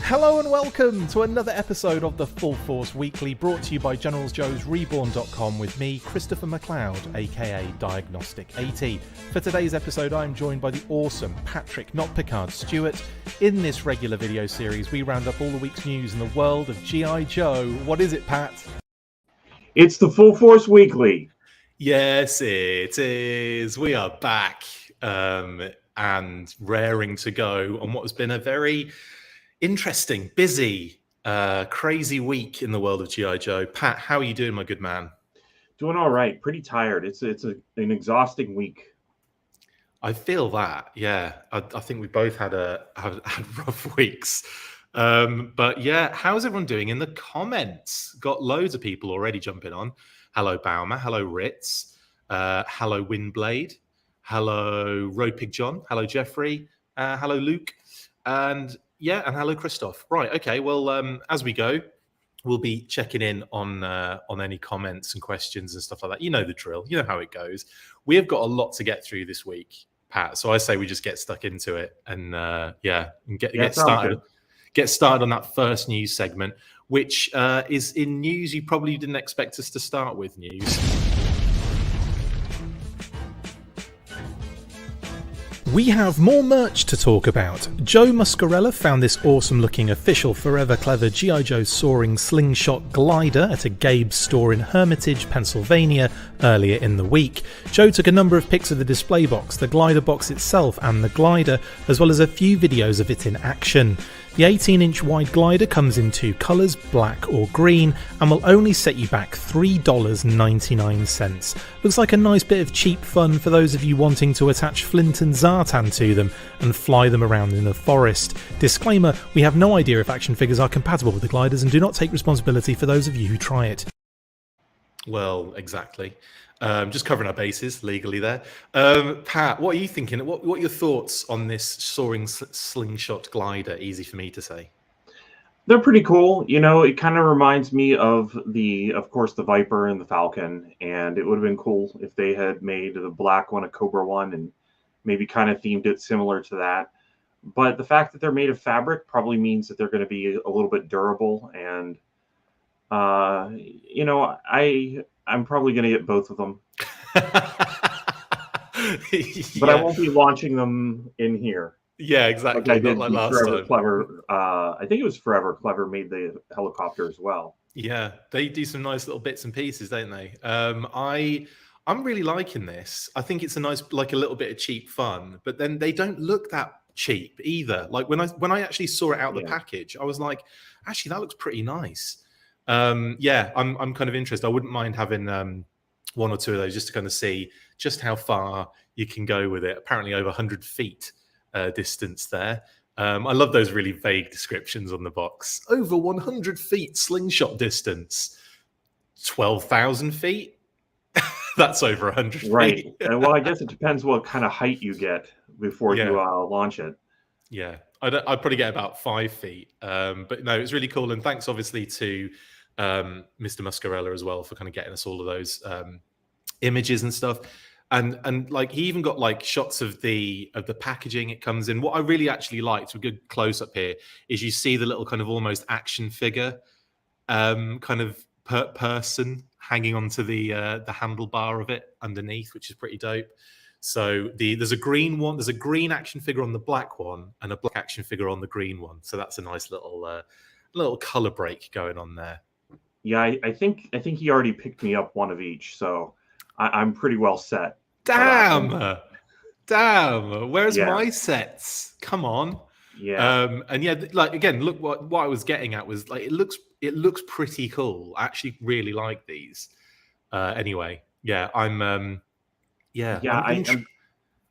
Hello and welcome to another episode of the Full Force Weekly, brought to you by GeneralsJoe'sReborn.com with me, Christopher McLeod AKA Diagnostik80. For today's episode, I'm joined by the awesome Patrick Notpicard Stewart. In this regular video series, we round up all the week's news in the world of G.I. Joe. What is it, Pat? It's the Full Force Weekly. Yes, it is. We are back and raring to go on what has been a very interesting, busy, crazy week in the world of G.I. Joe. Pat, how are you doing, my good man? Doing all right. Pretty tired. It's an exhausting week. I feel that. Yeah, I think we both had rough weeks. But yeah, how's everyone doing in the comments? Got loads of people already jumping on. Hello, Baumer. Hello, Ritz. Hello, Windblade. Hello, Ropig John. Hello, Jeffrey. Hello, Luke. And hello, Christoph. Right, okay. Well, as we go, we'll be checking in on any comments and questions and stuff like that. You know the drill. You know how it goes. We have got a lot to get through this week, Pat. So I say we just get stuck into it and get started. Good. Get started on that first news segment, which is in news you probably didn't expect us to start with. News. We have more merch to talk about. Joe Muscarella found this awesome looking official Forever Clever G.I. Joe Soaring SLINGSHOT glider at a Gabe's store in Hermitage, Pennsylvania earlier in the week. Joe took a number of pics of the display box, the glider box itself and the glider, as well as a few videos of it in action. The 18-inch wide glider comes in two colours, black or green, and will only set you back $3.99. Looks like a nice bit of cheap fun for those of you wanting to attach Flint and Zartan to them and fly them around in the forest. Disclaimer, we have no idea if action figures are compatible with the gliders and do not take responsibility for those of you who try it. Well, exactly. Just covering our bases legally there. Pat, what are you thinking? What are your thoughts on this Soaring SLINGSHOT glider? Easy for me to say. They're pretty cool. You know, it kind of reminds me of course, the Viper and the Falcon. And it would have been cool if they had made the black one a Cobra one and maybe kind of themed it similar to that. But the fact that they're made of fabric probably means that they're going to be a little bit durable. And, I'm probably going to get both of them. But I won't be launching them in here. Yeah, exactly. Like I did like last Forever time. Clever. I think it was Forever Clever made the helicopter as well. Yeah, they do some nice little bits and pieces, don't they? I'm really liking this. I think it's a nice, like a little bit of cheap fun, but then they don't look that cheap either. Like when I actually saw it out the package, I was like, actually, that looks pretty nice. I'm kind of interested. I wouldn't mind having one or two of those just to kind of see just how far you can go with it. Apparently over 100 feet distance there. I love those really vague descriptions on the box. Over 100 feet slingshot distance. 12,000 feet? That's over 100 feet. Right. Well, I guess it depends what kind of height you get before you launch it. Yeah. I'd probably get about 5 feet. But no, it's really cool. And thanks obviously to Mr. Muscarella as well for kind of getting us all of those images and stuff. And like he even got like shots of the packaging it comes in. What I really actually liked, a good close up here, is you see the little kind of almost action figure kind of person hanging onto the handlebar of it underneath, which is pretty dope. So there's a green one, there's a green action figure on the black one, and a black action figure on the green one. So that's a nice little color break going on there. Yeah, I think he already picked me up one of each, so I'm pretty well set. Damn. Where's my sets? Come on. Yeah. And yeah, like again, look what I was getting at was like it looks pretty cool. I actually really like these. Anyway, yeah, I'm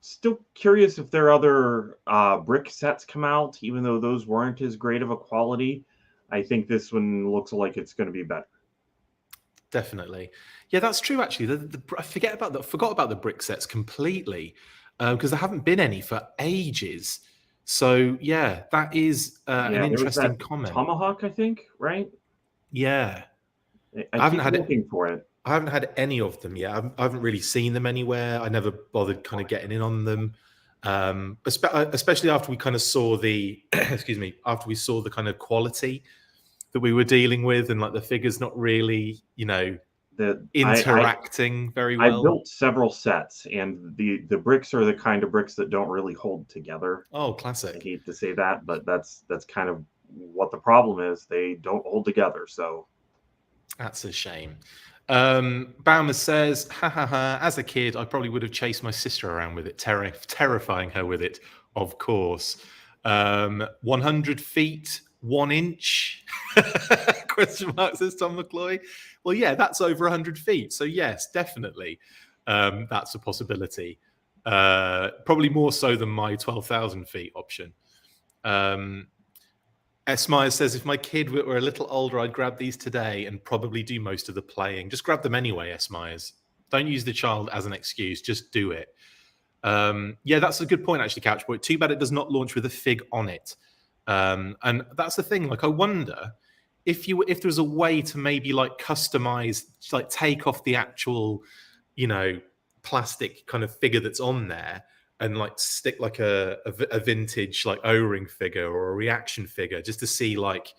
still curious if there are other brick sets come out, even though those weren't as great of a quality. I think this one looks like it's going to be better. Definitely. Yeah, that's true, actually. I forgot about the brick sets completely because there haven't been any for ages. So, yeah, that is an interesting comment. Tomahawk, I think, right? Yeah. I haven't had looking for it. I haven't had any of them yet. I haven't really seen them anywhere. I never bothered kind of getting in on them. Especially after we kind of saw the excuse me, after we saw the kind of quality that we were dealing with, and like the figures not really, you know, interacting very well. I built several sets, and the bricks are the kind of bricks that don't really hold together. Oh, classic. I hate to say that, but that's kind of what the problem is. They don't hold together. So that's a shame. Baumer says, ha ha ha, as a kid, I probably would have chased my sister around with it, terrifying her with it, of course. 100 feet, 1 inch? Question mark, says Tom McCloy. Well, yeah, that's over 100 feet. So yes, definitely. That's a possibility. Probably more so than my 12,000 feet option. S. Myers says, if my kid were a little older, I'd grab these today and probably do most of the playing. Just grab them anyway, S. Myers. Don't use the child as an excuse. Just do it. Yeah, that's a good point, actually, Couchboy. Too bad it does not launch with a fig on it. And that's the thing. Like, I wonder if there's a way to maybe like customize, like take off the actual, you know, plastic kind of figure that's on there, and like stick like a vintage like O-ring figure or a reaction figure, just to see like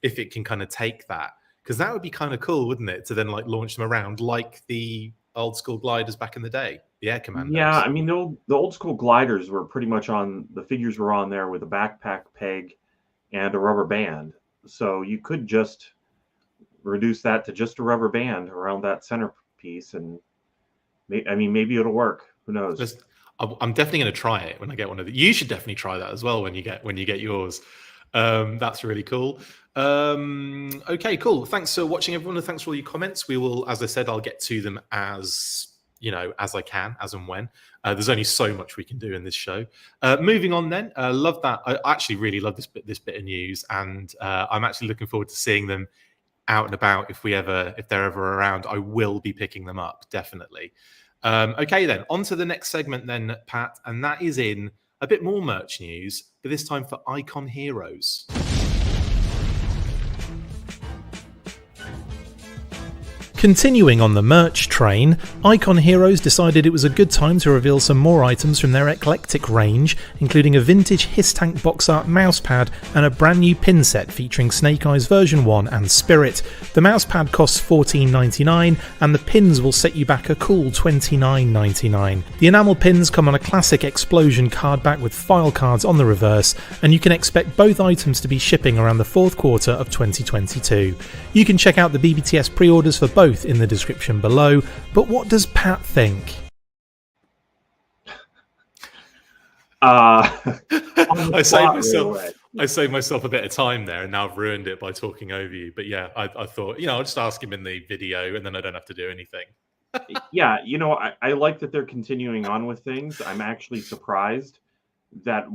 if it can kind of take that, because that would be kind of cool, wouldn't it, to then like launch them around like the old school gliders back in the day, the Air Commandos. Yeah, I mean the old school gliders were pretty much on, the figures were on there with a backpack peg and a rubber band, so you could just reduce that to just a rubber band around that centerpiece, and I mean maybe it'll work. Who knows? I'm definitely going to try it when I get one of the. You should definitely try that as well when you get yours. That's really cool. Okay, cool. Thanks for watching, everyone, and thanks for all your comments. We will, as I said, I'll get to them as as I can, as and when. There's only so much we can do in this show. Moving on, then. Love that. I actually really love this bit of news, and I'm actually looking forward to seeing them out and about. If they're ever around, I will be picking them up, definitely. Okay, then on to the next segment, then, Pat, and that is in a bit more merch news, but this time for Icon Heroes. Continuing on the merch train, Icon Heroes decided it was a good time to reveal some more items from their eclectic range, including a vintage Hiss Tank box art mousepad and a brand new pin set featuring Snake Eyes version 1 and Spirit. The mousepad costs $14.99 and the pins will set you back a cool $29.99. The enamel pins come on a classic explosion card back with file cards on the reverse, and you can expect both items to be shipping around the fourth quarter of 2022. You can check out the BBTS pre-orders for both in the description below, but what does Pat think? I saved myself a bit of time there, and now I've ruined it by talking over you. But yeah, I thought, I'll just ask him in the video, and then I don't have to do anything. Yeah, I like that they're continuing on with things. I'm actually surprised that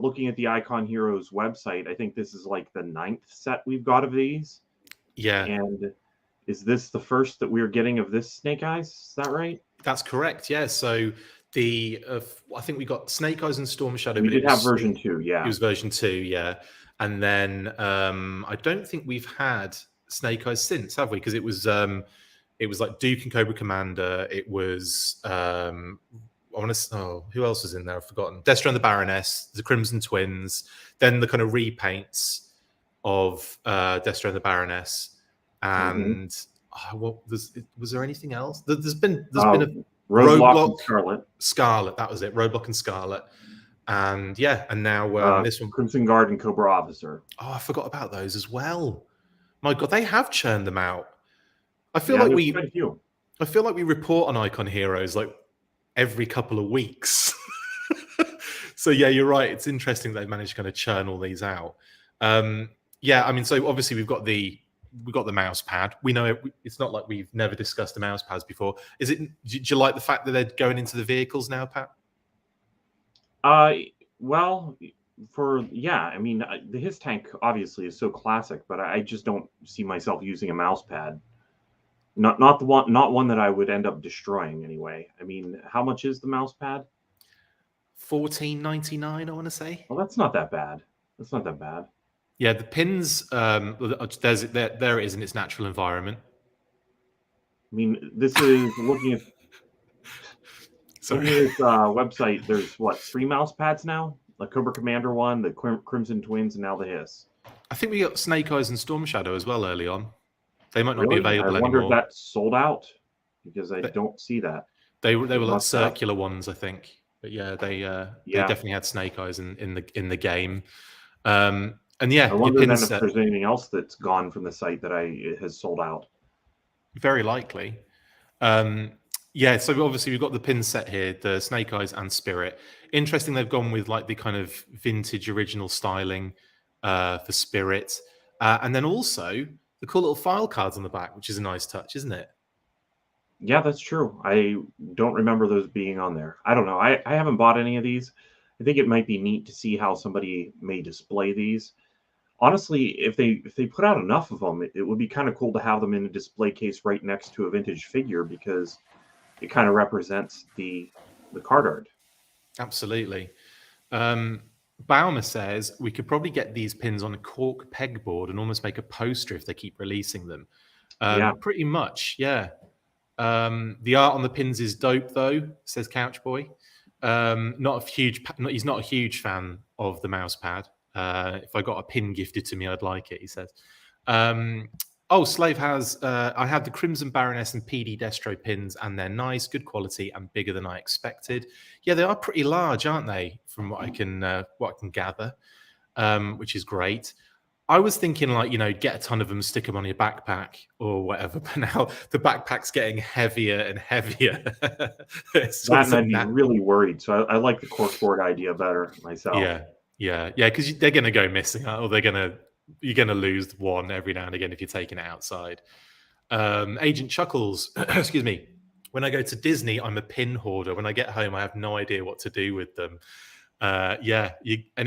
looking at the Icon Heroes website, I think this is like the 9th set we've got of these. Yeah. And is this the first that we're getting of this Snake Eyes? Is that right? That's correct, yeah. So I think we got Snake Eyes and Storm Shadow. We did have version 2, yeah. It was version 2, yeah. And then I don't think we've had Snake Eyes since, have we? Because it was like Duke and Cobra Commander. It was who else was in there? I've forgotten. Destro and the Baroness, the Crimson Twins, then the kind of repaints of Destro and the Baroness. And was there anything else? There's been a Roadblock and Scarlet. That was it. Roadblock and Scarlet. And yeah, and now this one, Crimson Guard and Cobra Officer. Oh, I forgot about those as well. My God, they have churned them out. I feel like we report on Icon Heroes like every couple of weeks. So yeah, you're right. It's interesting they've managed to kind of churn all these out. Yeah, I mean, so obviously we've got the mouse pad. We know it's not like we've never discussed the mouse pads before. Do you like the fact that they're going into the vehicles now, Pat? Well, I mean, the Hiss Tank obviously is so classic, but I just don't see myself using a mouse pad. Not one that I would end up destroying anyway. I mean, how much is the mouse pad? $14.99, I want to say. Well, that's not that bad. That's not that bad. Yeah, the pins, there it is in its natural environment. I mean, this is looking at... Looking at this website, there's what, 3 mouse pads now? The Cobra Commander one, the Crimson Twins, and now the Hiss. I think we got Snake Eyes and Storm Shadow as well early on. They might not be Really? available I wonder anymore. if that's sold out because I don't see that. They were like circular ones, I think. But yeah, they Yeah. definitely had Snake Eyes in the game. And yeah, I wonder then if there's anything else that's gone from the site that has sold out. Very likely. Yeah, so obviously we've got the pin set here, the Snake Eyes and Spirit. Interesting, they've gone with like the kind of vintage original styling for Spirit. And then also the cool little file cards on the back, which is a nice touch, isn't it? Yeah, that's true. I don't remember those being on there. I don't know. I haven't bought any of these. I think it might be neat to see how somebody may display these. Honestly, if they put out enough of them, it would be kind of cool to have them in a display case right next to a vintage figure because it kind of represents the card art. Absolutely. Baumer says we could probably get these pins on a cork pegboard and almost make a poster if they keep releasing them. Yeah. Pretty much, yeah. The art on the pins is dope, though, says Couchboy. He's not a huge fan of the mouse pad. If I got a pin gifted to me, I'd like it, he says. Slave has, I had the Crimson Baroness and PD Destro pins, and they're nice, good quality, and bigger than I expected. Yeah, they are pretty large, aren't they? From what I can gather, which is great. I was thinking, like, get a ton of them, stick them on your backpack or whatever. But now the backpack's getting heavier and heavier. I'd be really worried. So I like the corkboard idea better myself. Yeah, because they're going to go missing, or you're going to lose one every now and again if you're taking it outside. Agent Chuckles, excuse me. When I go to Disney, I'm a pin hoarder. When I get home, I have no idea what to do with them. And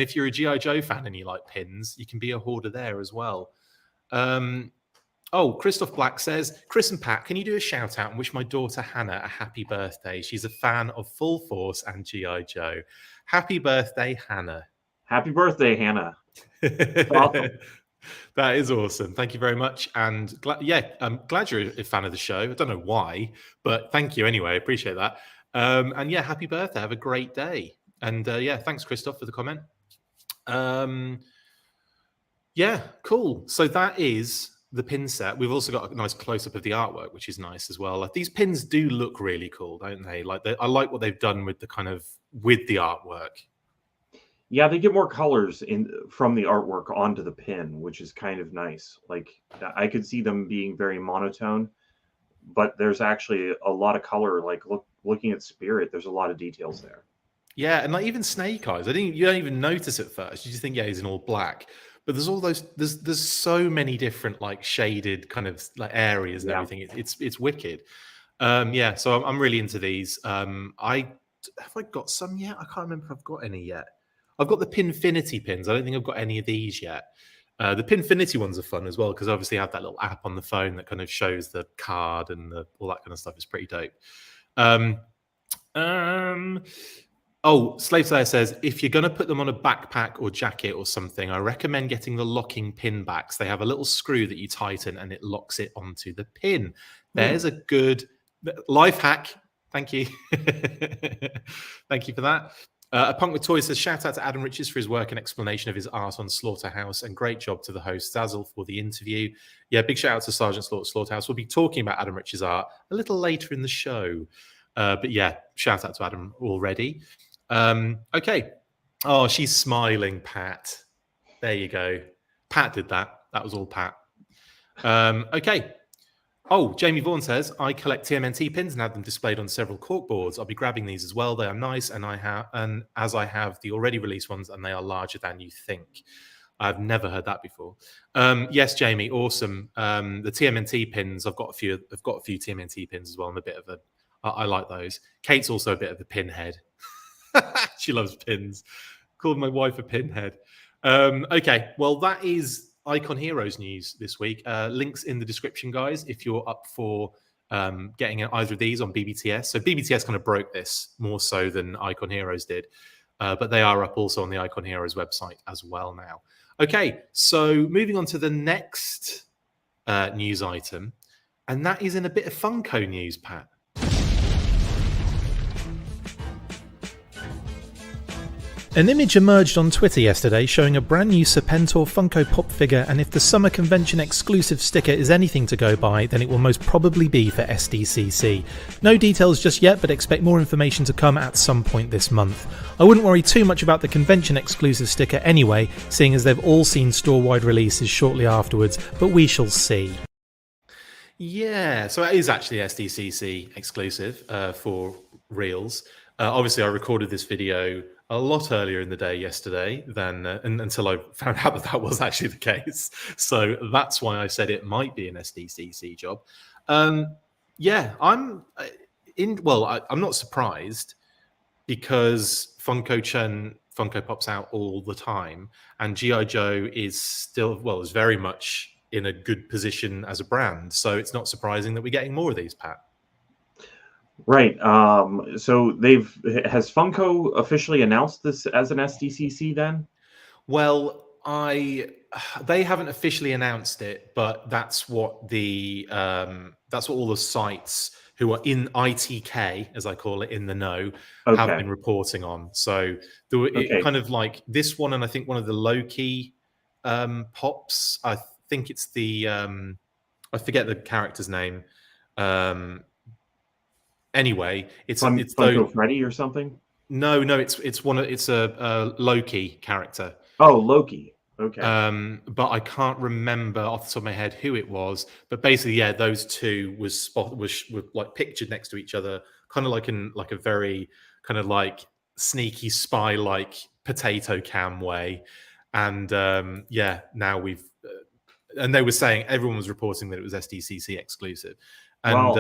if you're a G.I. Joe fan and you like pins, you can be a hoarder there as well. Christoph Black says, Chris and Pat, can you do a shout out and wish my daughter Hannah a happy birthday? She's a fan of Full Force and G.I. Joe. Happy birthday, Hannah. Happy birthday, Hannah. Awesome. That is awesome. Thank you very much. And I'm glad you're a fan of the show. I don't know why, but thank you anyway. I appreciate that. Happy birthday. Have a great day. And thanks, Christoph, for the comment. Cool. So that is the pin set. We've also got a nice close-up of the artwork, which is nice as well. Like, these pins do look really cool, don't they? I like what they've done with the artwork. Yeah, they get more colors from the artwork onto the pin, which is kind of nice. Like, I could see them being very monotone, but there's actually a lot of color. Like, looking at Spirit, there's a lot of details there. Yeah, and like even Snake Eyes, you don't even notice at first. You just think, he's in all black. But there's all those. There's so many different like shaded kind of like areas and everything. It's wicked. So I'm really into these. Have I got some yet? I can't remember if I've got any yet. I've got the Pinfinity pins. I don't think I've got any of these yet. The Pinfinity ones are fun as well because obviously I have that little app on the phone that kind of shows the card and all that kind of stuff. It's pretty dope. Slave Slayer says, if you're going to put them on a backpack or jacket or something, I recommend getting the locking pin backs. They have a little screw that you tighten and it locks it onto the pin. There's a good life hack. Thank you. Thank you for that. A Punk with Toys says, shout out to Adam Riches for his work and explanation of his art on Slaughterhouse, and great job to the host Zazzle for the interview. Yeah, big shout out to Sergeant Slaughterhouse. We'll be talking about Adam Riches' art a little later in the show. But yeah, shout out to Adam already. Okay. Oh, she's smiling, Pat. There you go. Pat did that. That was all Pat. Okay. Oh, Jamie Vaughan says, I collect TMNT pins and have them displayed on several corkboards. I'll be grabbing these as well. They are nice, and I have the already released ones, and they are larger than you think. I've never heard that before. Yes, Jamie, awesome. The TMNT pins, I've got a few TMNT pins as well. I'm a bit of I like those. Kate's also a bit of a pinhead. She loves pins. Called my wife a pinhead. Okay, well, that is Icon Heroes news this week. Links in the description, guys, if you're up for getting either of these on BBTS. So BBTS kind of broke this more so than Icon Heroes did. But they are up also on the Icon Heroes website as well now. Okay, so moving on to the next news item. And that is in a bit of Funko news, Pat. An image emerged on Twitter yesterday showing a brand new Serpentor Funko Pop figure, and if the summer convention exclusive sticker is anything to go by, then it will most probably be for SDCC. No details just yet, but expect more information to come at some point this month. I wouldn't worry too much about the convention exclusive sticker anyway, seeing as they've all seen store-wide releases shortly afterwards, but we shall see. Yeah, so it is actually SDCC exclusive for reals. Obviously, I recorded this video a lot earlier in the day yesterday than until I found out that that was actually the case. So that's why I said it might be an SDCC job. Yeah, I'm not surprised because Funko Pop's out all the time, and G.I. Joe is very much in a good position as a brand. So it's not surprising that we're getting more of these, Pat. Right. So has Funko officially announced this as an SDCC then? Well, they haven't officially announced it, but that's what all the sites who are in ITK, as I call it, in the know, have been reporting on. So it kind of like this one, and I think one of the Loki pops. I think it's the I forget the character's name. Anyway, it's Funko Freddy or something. No, it's a Loki character. Oh, Loki. Okay. But I can't remember off the top of my head who it was. But basically, yeah, those two were like pictured next to each other, kind of like in like a very kind of like sneaky spy like potato cam way. And now we've and they were saying everyone was reporting that it was SDCC exclusive. And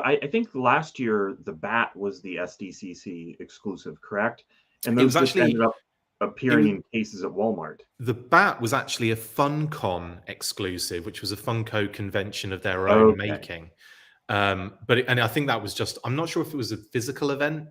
I think last year the Bat was the SDCC exclusive, correct? And those actually ended up appearing in cases at Walmart. The Bat was actually a FunCon exclusive, which was a Funko convention of their own making. And I think that was just, I'm not sure if it was a physical event,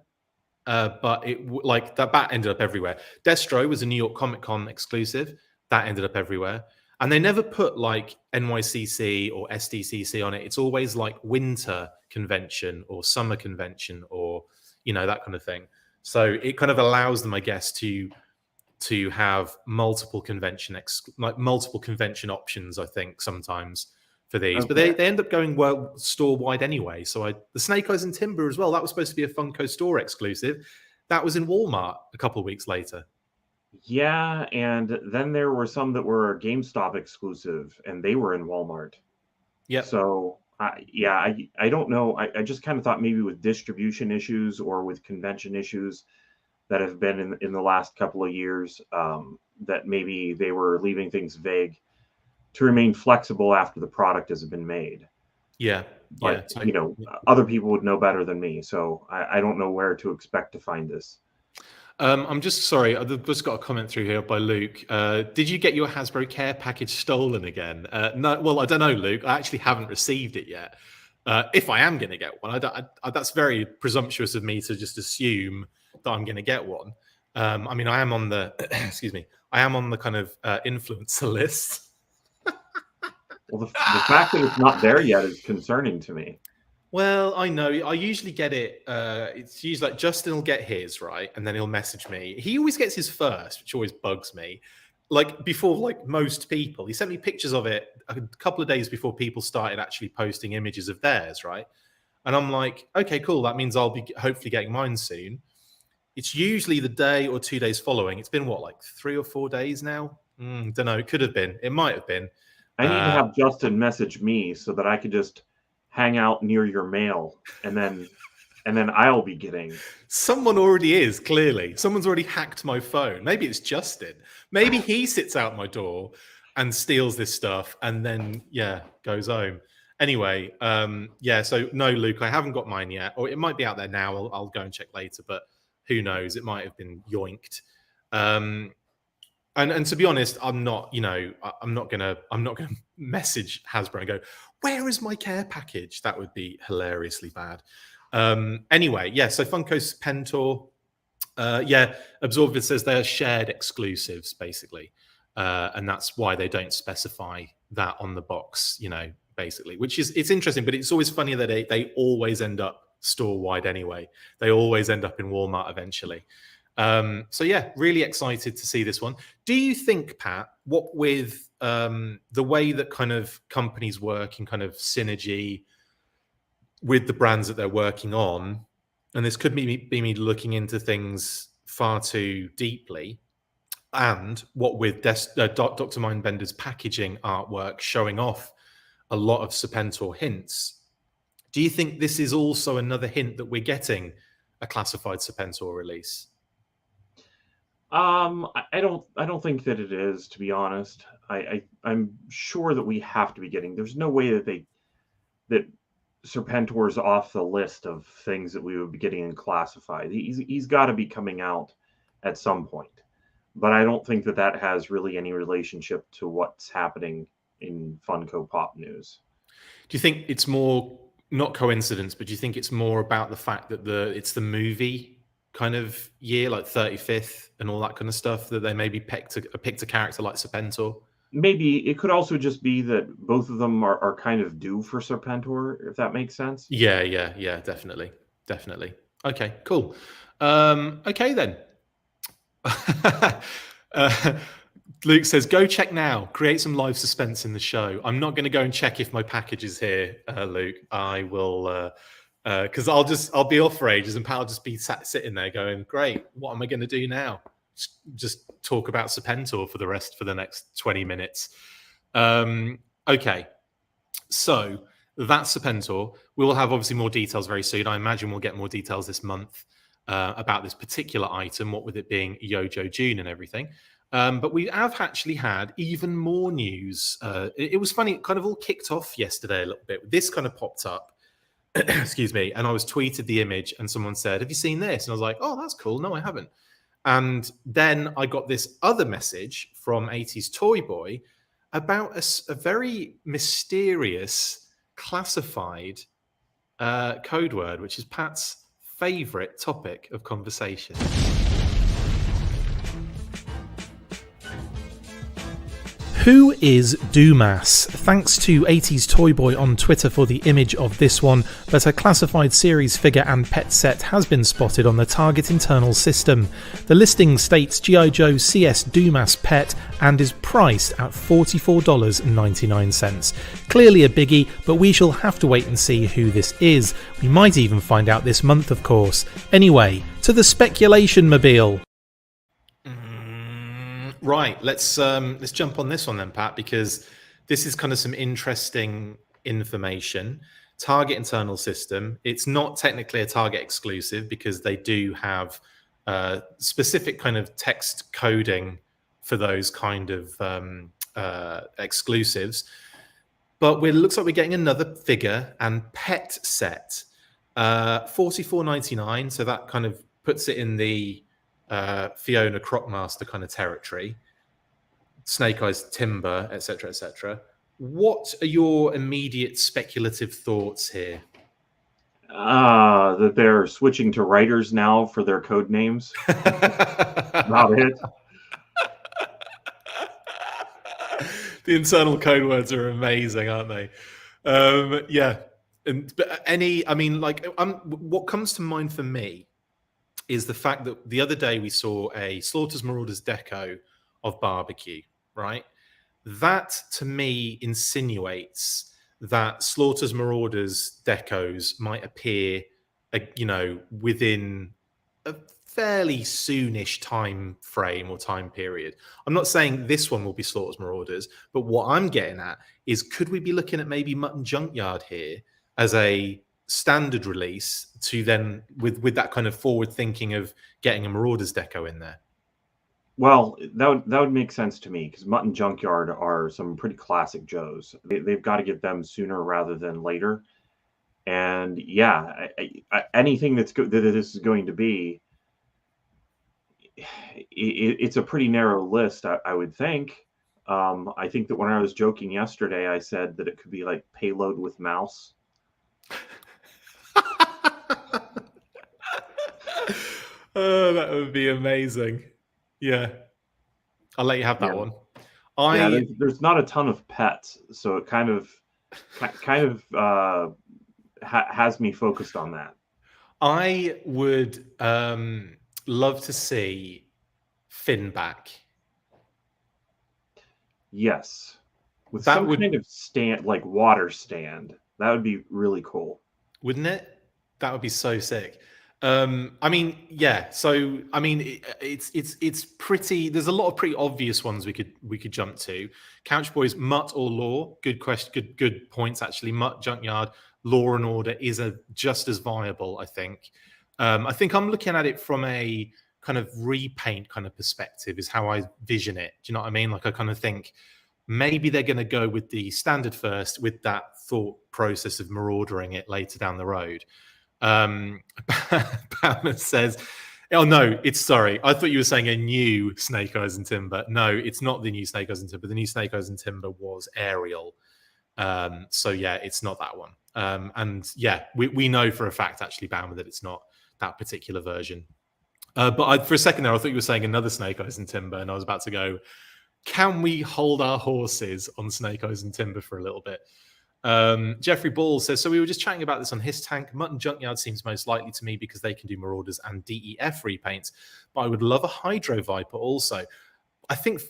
but that Bat ended up everywhere. Destro was a New York Comic Con exclusive. That ended up everywhere. And they never put like NYCC or SDCC on it. It's always like winter convention or summer convention or, that kind of thing. So it kind of allows them, I guess, to have multiple convention options, I think, sometimes for these. But they end up going store wide anyway. So the Snake Eyes and Timber as well, that was supposed to be a Funko store exclusive. That was in Walmart a couple of weeks later. Yeah, and then there were some that were GameStop exclusive, and they were in Walmart. Yeah. So, I don't know. I just kind of thought maybe with distribution issues or with convention issues that have been in the last couple of years, that maybe they were leaving things vague to remain flexible after the product has been made. Yeah. But, other people would know better than me. So I don't know where to expect to find this. I'm just sorry. I've just got a comment through here by Luke. Did you get your Hasbro care package stolen again? No. Well, I don't know, Luke. I actually haven't received it yet. If I am going to get one, that's very presumptuous of me to just assume that I'm going to get one. I mean, I am on the excuse me. I am on the kind of influencer list. Well, the fact that it's not there yet is concerning to me. Well, I know. I usually get it. It's usually like Justin will get his, right? And then he'll message me. He always gets his first, which always bugs me. Like before, like most people, he sent me pictures of it a couple of days before people started actually posting images of theirs, right? And I'm like, okay, cool. That means I'll be hopefully getting mine soon. It's usually the day or 2 days following. It's been like 3 or 4 days now? Don't know. It could have been. It might have been. I need to have Justin message me so that I could just hang out near your mail, and then I'll be getting. Someone already is, clearly. Someone's already hacked my phone. Maybe it's Justin. Maybe he sits out my door and steals this stuff and then goes home. Anyway, so no, Luke, I haven't got mine yet. Or it might be out there now. I'll go and check later, but who knows? It might have been yoinked. And to be honest, I'm not gonna message Hasbro and go, where is my care package? That would be hilariously bad. Anyway, so Funko SERPENTOR, Absorbed says they are shared exclusives, basically. And that's why they don't specify that on the box, basically, it's interesting, but it's always funny that they always end up store wide anyway. They always end up in Walmart eventually. So yeah, really excited to see this one. Do you think, Pat, what with the way that kind of companies work in kind of synergy with the brands that they're working on, and this could be me looking into things far too deeply, and what with Dr. Mindbender's packaging artwork showing off a lot of Serpentor hints, do you think this is also another hint that we're getting a classified Serpentor release? I don't think that it is, to be honest. I'm sure that we have to be getting. There's no way that Serpentor's off the list of things that we would be getting in classified. He's got to be coming out at some point, but I don't think that has really any relationship to what's happening in Funko Pop news. Do you think it's more not coincidence, but do you think it's more about the fact that it's the movie kind of year, like 35th and all that kind of stuff, that they maybe picked a character like Serpentor? Maybe it could also just be that both of them are kind of due for Serpentor, if that makes sense. Yeah, definitely. Okay, cool. Okay then. Luke says, go check now. Create some live suspense in the show. I'm not going to go and check if my package is here, Luke. I will, because I'll be off for ages and Pat will just be sitting there going, great, what am I going to do now? Just talk about Serpentor for the next 20 minutes. Okay, so that's Serpentor. We will have obviously more details very soon. I imagine we'll get more details this month about this particular item, what with it being Yojo June and everything. But we have actually had even more news. It was funny, it kind of all kicked off yesterday a little bit. This kind of popped up, excuse me, and I was tweeted the image and someone said, have you seen this? And I was like, oh, that's cool. No, I haven't. And then I got this other message from 80s Toy Boy about a very mysterious classified code word, which is Pat's favorite topic of conversation. Who is DUMAS? Thanks to 80s Toy Boy on Twitter for the image of this one, but a classified series figure and pet set has been spotted on the Target internal system. The listing states G.I. Joe CS DUMAS pet and is priced at $44.99. Clearly a biggie, but we shall have to wait and see who this is. We might even find out this month, of course. Anyway, to the speculation mobile. Right, let's jump on this one then, Pat, because this is kind of some interesting information. Target internal system. It's not technically a Target exclusive because they do have specific kind of text coding for those kind of exclusives. But it looks like we're getting another figure and pet set. $44.99, so that kind of puts it in the Fiona Crockmaster kind of territory, Snake Eyes Timber, etc., etc. What are your immediate speculative thoughts here? That they're switching to writers now for their code names. About it. The internal code words are amazing, aren't they? Yeah. What comes to mind for me is the fact that the other day we saw a Slaughter's Marauders deco of Barbecue, right? That to me insinuates that Slaughter's Marauders decos might appear, within a fairly soonish time frame or time period. I'm not saying this one will be Slaughter's Marauders, but what I'm getting at is, could we be looking at maybe Mutton Junkyard here as a standard release to then with that kind of forward thinking of getting a Marauders deco in there? Well, that would make sense to me, because Mutton Junkyard are some pretty classic Joes. They've got to get them sooner rather than later. And yeah, anything that this is going to be, it's a pretty narrow list, I would think. I think that when I was joking yesterday, I said that it could be like Payload with Mouse. Oh, that would be amazing. Yeah, I'll let you have that one. There's not a ton of pets, so it kind of has me focused on that. I would love to see Finn back. Yes. With That some would- kind of stand, like water stand. That would be really cool. Wouldn't it? That would be so sick. I mean, yeah. So, I mean, it's pretty. There's a lot of pretty obvious ones we could jump to. Couch Boys, Mutt or Law? Good question. Good points actually. Mutt, Junkyard, Law and Order is just as viable. I think I'm looking at it from a kind of repaint kind of perspective. Is how I vision it. Do you know what I mean? Like I kind of think maybe they're going to go with the standard first, with that thought process of maraudering it later down the road. Bauman says, oh no, sorry, I thought you were saying a new Snake Eyes and Timber. No, it's not the new Snake Eyes and Timber. The new Snake Eyes and Timber was Ariel. So yeah, it's not that one. And yeah, we know for a fact actually, Bauman, that it's not that particular version. But for a second there, I thought you were saying another Snake Eyes and Timber, and I was about to go, can we hold our horses on Snake Eyes and Timber for a little bit? Jeffrey Ball says, so we were just chatting about this on his tank. Mutton Junkyard seems most likely to me because they can do Marauders and DEF repaints, but I would love a Hydro Viper also. I think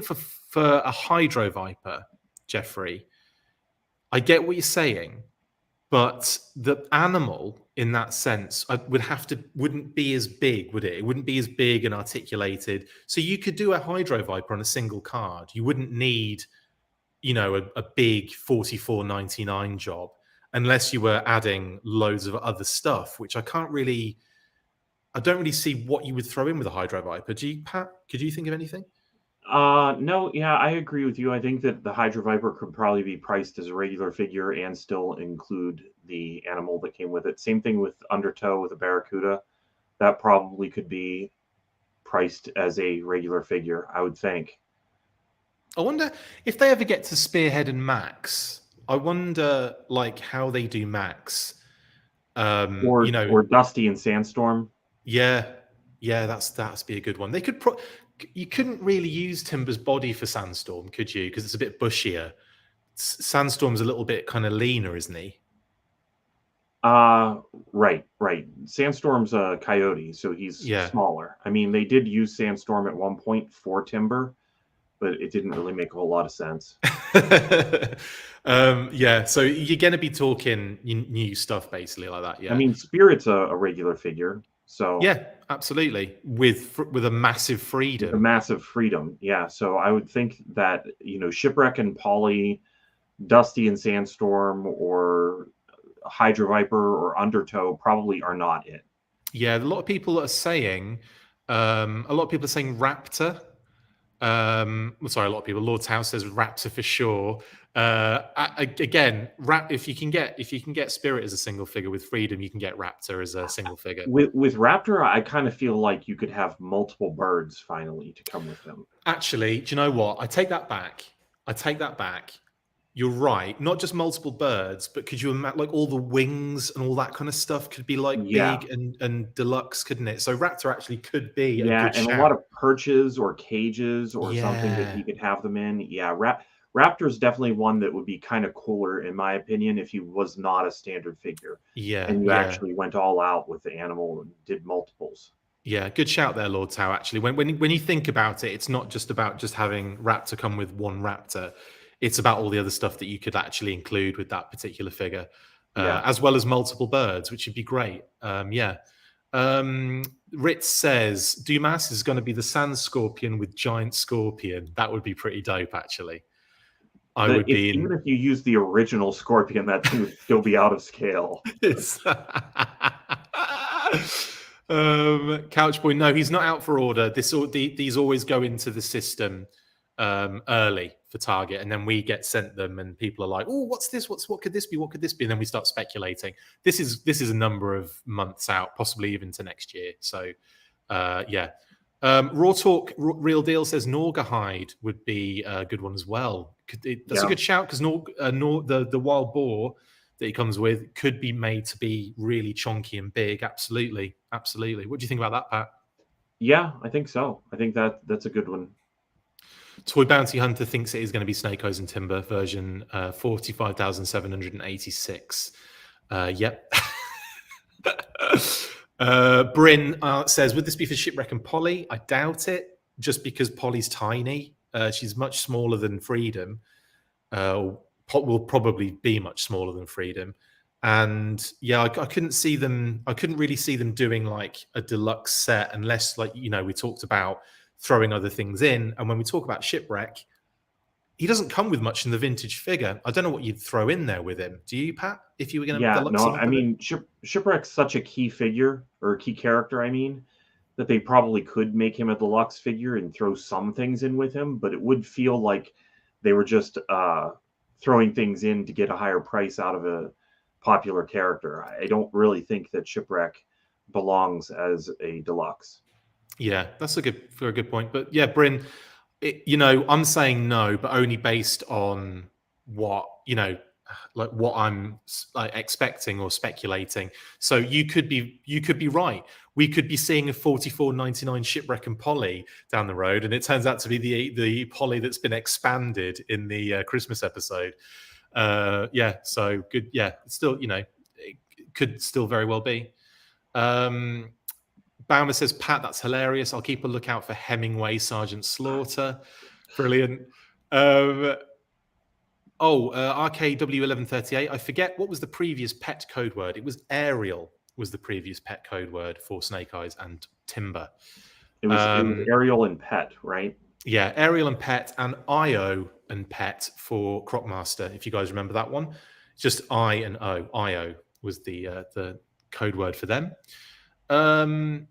for a Hydro Viper, Jeffrey, I get what you're saying, but the animal in that sense wouldn't be as big, would it? It wouldn't be as big and articulated. So you could do a Hydro Viper on a single card. You wouldn't need, a big 44.99 job unless you were adding loads of other stuff, which I don't really see what you would throw in with a Hydro Viper. Do you, Pat? Could you think of anything? No, yeah, I agree with you. I think that the Hydro Viper could probably be priced as a regular figure and still include the animal that came with it. Same thing with Undertow with a Barracuda. That probably could be priced as a regular figure, I would think. I wonder if they ever get to Spearhead and Max. I wonder, like, how they do Max. Or Dusty and Sandstorm. Yeah, that's be a good one. They could. You couldn't really use Timber's body for Sandstorm, could you? Because it's a bit bushier. Sandstorm's a little bit kind of leaner, isn't he? Right. Sandstorm's a coyote, so he's smaller. I mean, they did use Sandstorm at one point for Timber, but it didn't really make a whole lot of sense. Yeah, so you're going to be talking new stuff basically like that. Yeah, I mean, Spirit's a regular figure, so yeah, absolutely, with a massive freedom. A massive freedom, yeah. So I would think that Shipwreck and Polly, Dusty and Sandstorm, or Hydro Viper or Undertow probably are not it. Yeah, a lot of people are saying Raptor. Sorry, a lot of people. Lord Tau says Raptor for sure. Again, if you can get Spirit as a single figure with Freedom, you can get Raptor as a single figure. With Raptor, I kind of feel like you could have multiple birds finally to come with them. Actually, do you know what? I take that back. You're right. Not just multiple birds, but could you imagine like all the wings and all that kind of stuff could be like big and deluxe, couldn't it? So Raptor actually could be a good shout. A lot of perches or cages or something that you could have them in. Yeah, Raptor's definitely one that would be kind of cooler, in my opinion, if he was not a standard figure. Yeah. And you actually went all out with the animal and did multiples. Yeah, good shout there, Lord Tau. Actually, when you think about it, it's not just about just having Raptor come with one Raptor. It's about all the other stuff that you could actually include with that particular figure, as well as multiple birds, which would be great. Ritz says, Dumas is going to be the Sand Scorpion with Giant Scorpion. That would be pretty dope, actually. Even if you use the original Scorpion, that thing would still be out of scale. Couchboy, no, he's not out for order. These always go into the system early for Target, and then we get sent them, and people are like, "Oh, what's this? What could this be? What could this be?" And then we start speculating. This is a number of months out, possibly even to next year. So, yeah. Raw Talk Real Deal says Norgahide would be a good one as well. That's a good shout because the wild boar that he comes with could be made to be really chonky and big. Absolutely. What do you think about that, Pat? Yeah, I think so. I think that's a good one. Toy Bounty Hunter thinks it is going to be Snake Eyes and Timber version 45,786. Yep. Bryn says, would this be for Shipwreck and Polly? I doubt it, just because Polly's tiny. She's much smaller than Freedom. Will probably be much smaller than Freedom. And yeah, I couldn't see them. I couldn't really see them doing like a deluxe set unless, like, you know, we talked about throwing other things in. And when we talk about Shipwreck, he doesn't come with much in the vintage figure. I don't know what you'd throw in there with him. Do you, Pat? If you were going to deluxe him? I mean, Shipwreck's such a key figure, or a key character, I mean, that they probably could make him a deluxe figure and throw some things in with him, but it would feel like they were just throwing things in to get a higher price out of a popular character. I don't really think that Shipwreck belongs as a deluxe. Yeah, that's a good point. But yeah, Bryn, you know, I'm saying no, but only based on what, you know, like what I'm like expecting or speculating. So you could be right. We could be seeing a 44.99 Shipwreck and Polly down the road, and it turns out to be the Polly that's been expanded in the Christmas episode. Yeah, so good. Yeah, still, you know, it could still very well be. Baumer says, Pat, that's hilarious. I'll keep a lookout for Hemingway Sergeant Slaughter. Brilliant. RKW1138. I forget what was the previous pet code word. It was Ariel was the previous pet code word for Snake Eyes and Timber. It was Ariel and Pet, right? Yeah, Ariel and Pet, and Io and Pet for Crocmaster, if you guys remember that one. Just I and O. Io was the code word for them. Punk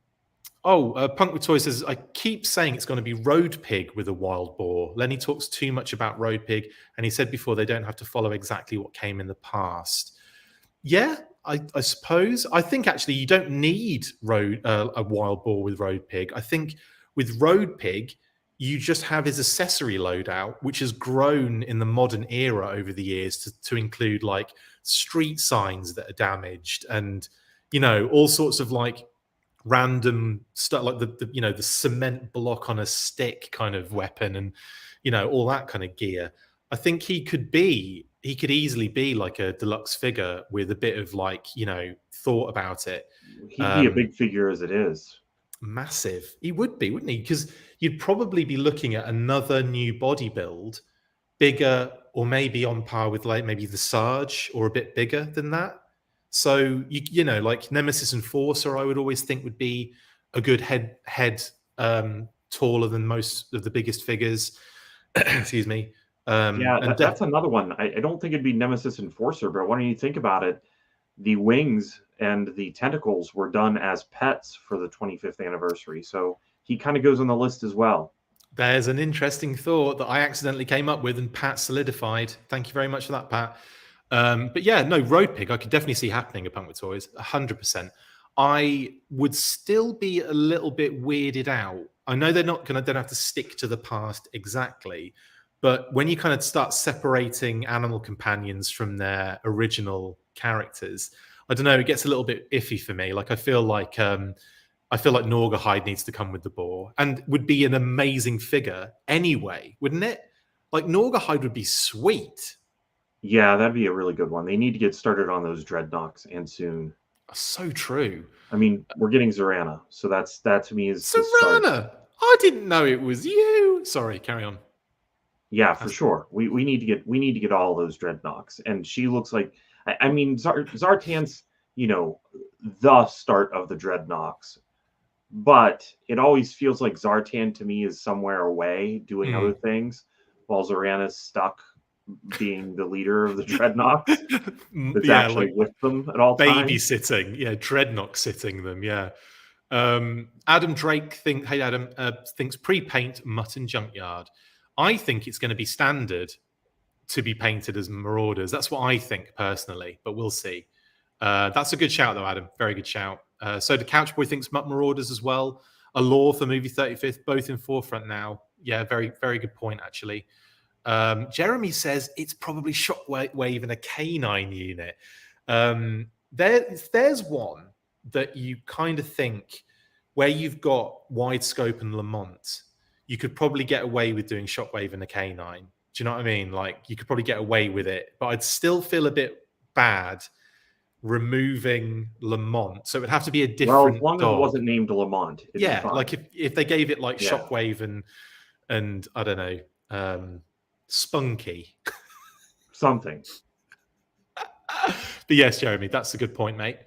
with Toy says, I keep saying it's going to be Road Pig with a wild boar. Lenny talks too much about Road Pig, and he said before they don't have to follow exactly what came in the past. Yeah, I suppose. I think actually you don't need a wild boar with Road Pig. I think with Road Pig, you just have his accessory loadout, which has grown in the modern era over the years to include like street signs that are damaged and, you know, all sorts of like random stuff, like the cement block on a stick kind of weapon and, you know, all that kind of gear. I think he could easily be like a deluxe figure with a bit of like, you know, thought about it. He'd be a big figure as it is. Massive. He would be, wouldn't he? Because you'd probably be looking at another new body build, bigger or maybe on par with like maybe the Sarge or a bit bigger than that. So you know, like Nemesis Enforcer, I would always think would be a good head taller than most of the biggest figures. Excuse me. That's another one. I don't think it'd be Nemesis Enforcer, but when you think about it, the wings and the tentacles were done as pets for the 25th anniversary. So he kind of goes on the list as well. There's an interesting thought that I accidentally came up with and Pat solidified. Thank you very much for that, Pat. But yeah, no, Road Pig, I could definitely see happening at Punk with Toys, 100%. I would still be a little bit weirded out. I know they don't have to stick to the past exactly, but when you kind of start separating animal companions from their original characters, I don't know, it gets a little bit iffy for me. Like I feel like Norgahide needs to come with the boar and would be an amazing figure anyway, wouldn't it? Like Norgahide would be sweet. Yeah, that'd be a really good one. They need to get started on those dreadnoughts and soon. So true. I mean, we're getting Zorana, so that to me is Zorana. I didn't know it was you. Sorry, carry on. Yeah, for sure. We need to get all those dreadnoughts, and she looks like. I mean, Zartan's, you know, the start of the dreadnoughts, but it always feels like Zartan to me is somewhere away doing other things, while Zorana's stuck being the leader of the dreadnoughts. That's actually like with them at all times. Babysitting, yeah, dreadnought sitting them, yeah. Adam Drake thinks pre-paint Mutton Junkyard. I think it's going to be standard to be painted as Marauders. That's what I think personally, but we'll see. That's a good shout though, Adam. Very good shout. So the Couchboy thinks Marauders as well. A Law for Movie 35th, both in forefront now. Yeah, very, very good point actually. Jeremy says it's probably Shockwave and a K9 unit. There's one that you kind of think where you've got Wide Scope and Lamont, you could probably get away with doing Shockwave and a K9. Do you know what I mean? Like you could probably get away with it, but I'd still feel a bit bad removing Lamont. So it would have to be a Well, different as long as it dog. wasn't named Lamont, it'd be Yeah, fine. like if they gave it like Yeah. Shockwave and I don't know, Spunky. Something. But yes, Jeremy, that's a good point, mate.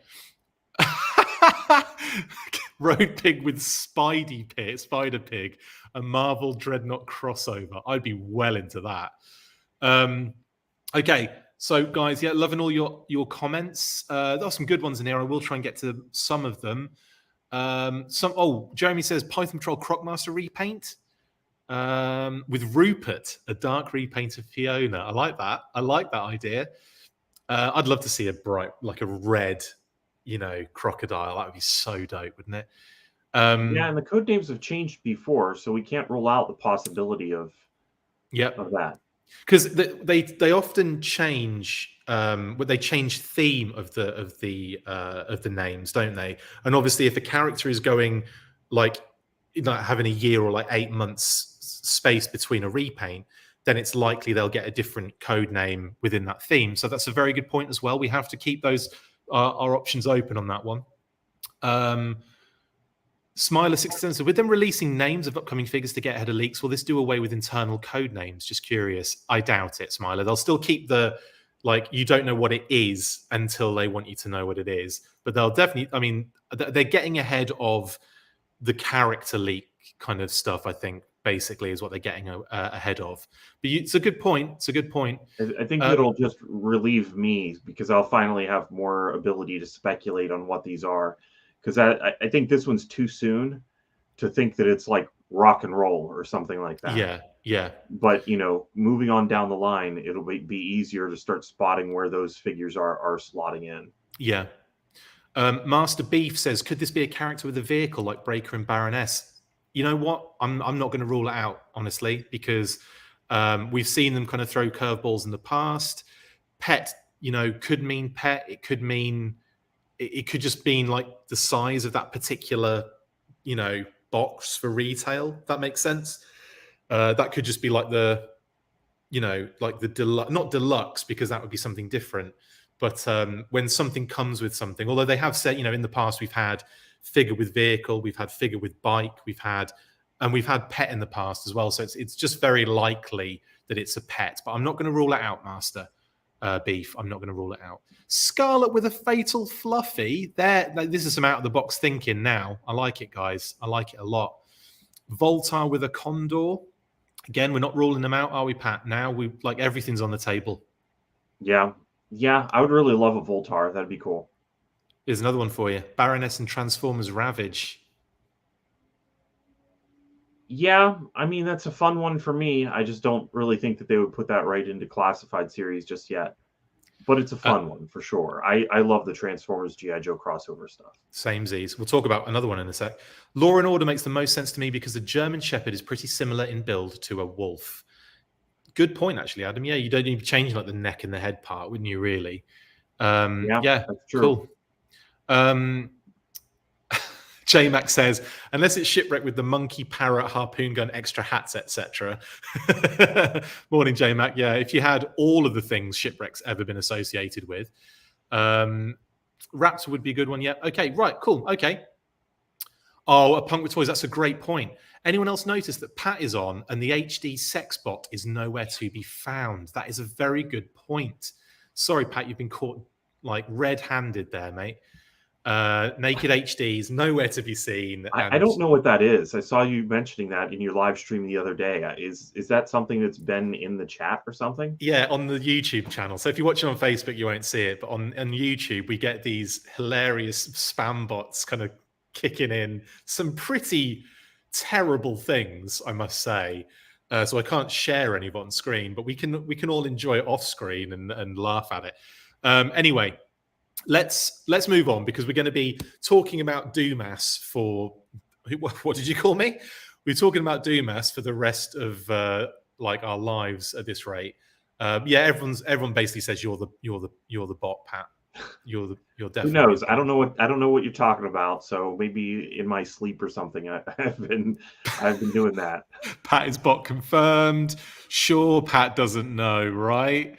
Road Pig with Spider Pig, a Marvel Dreadnought crossover. I'd be well into that. Okay, so guys, yeah, loving all your comments. There are some good ones in here. I will try and get to some of them. Jeremy says Python Patrol Crocmaster repaint with Rupert, a dark repaint of Fiona. I like that. I like that idea. I'd love to see a bright, like a red, crocodile. That would be so dope, wouldn't it? Yeah, and the code names have changed before, so we can't rule out the possibility of that. Because they often change, they change theme of the names, don't they? And obviously, if a character is going like having a year or like 8 months space between a repaint, then it's likely they'll get a different code name within that theme. So that's a very good point as well. We have to keep those our options open on that one. Smiler67 said, with them releasing names of upcoming figures to get ahead of leaks, will this do away with internal code names? Just curious. I doubt it, Smiler. They'll still keep the, you don't know what it is until they want you to know what it is. But they'll definitely, they're getting ahead of the character leak kind of stuff, I think, basically, is what they're getting ahead of. But it's a good point. It's a good point. I think it'll just relieve me because I'll finally have more ability to speculate on what these are. Because I think this one's too soon to think that it's like rock and roll or something like that. Yeah. But, moving on down the line, it'll be easier to start spotting where those figures are slotting in. Yeah. Master Beef says, could this be a character with a vehicle like Breaker and Baroness? You know what? I'm not going to rule it out, honestly, because we've seen them kind of throw curveballs in the past. Pet, could mean pet. It could mean... It could just mean like the size of that particular, box for retail. That makes sense. That could just be like the, like the deluxe, not deluxe because that would be something different. But when something comes with something, although they have said, in the past we've had figure with vehicle, we've had figure with bike, we've had pet in the past as well. So it's just very likely that it's a pet. But I'm not going to rule it out, Master Beef. I'm not going to rule it out. Scarlet with a fatal fluffy. This is some out of the box thinking now. I like it, guys. I like it a lot. Voltar with a condor. Again, we're not ruling them out, are we, Pat? Now everything's on the table. Yeah. I would really love a Voltar. That'd be cool. Here's another one for you. Baroness and Transformers Ravage. Yeah, that's a fun one for me. I just don't really think that they would put that right into classified series just yet. But it's a fun one for sure. I love the Transformers G.I. Joe crossover stuff. Same Z's. We'll talk about another one in a sec. Law and Order makes the most sense to me because the German Shepherd is pretty similar in build to a wolf. Good point, actually, Adam. Yeah, you don't need to change the neck and the head part, wouldn't you, really? Yeah, that's true. Cool. J-Mac says, unless it's shipwrecked with the monkey, parrot, harpoon gun, extra hats, etc. Morning, J-Mac. Yeah, if you had all of the things shipwreck's ever been associated with, Raptor would be a good one. Yeah. Okay, right, cool. Okay. Oh, a punk with toys. That's a great point. Anyone else notice that Pat is on and the HD sex bot is nowhere to be found? That is a very good point. Sorry, Pat, you've been caught red-handed there, mate. Naked HDs, nowhere to be seen. I don't know what that is. I saw you mentioning that in your live stream the other day. Is that something that's been in the chat or something? Yeah, on the YouTube channel. So if you're watching on Facebook, you won't see it. But on YouTube, we get these hilarious spam bots kind of kicking in some pretty terrible things, I must say. So I can't share any of it on screen, but we can all enjoy it off screen and laugh at it. Anyway. Let's move on because we're going to be talking about DUMAS for what did you call me? We're talking about DUMAS for the rest of our lives at this rate. Yeah, everyone basically says you're the bot, Pat. You're definitely. Who knows? I don't know what you're talking about. So maybe in my sleep or something, I've been doing that. Pat is bot confirmed. Sure, Pat doesn't know, right?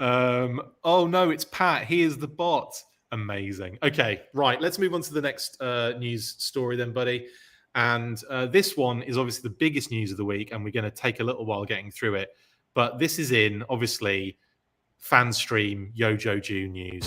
Oh no, it's Pat. He is the bot. Amazing. Okay, right. Let's move on to the next news story then, buddy. And this one is obviously the biggest news of the week, and we're going to take a little while getting through it. But this is in, obviously, fan stream Yojo June news.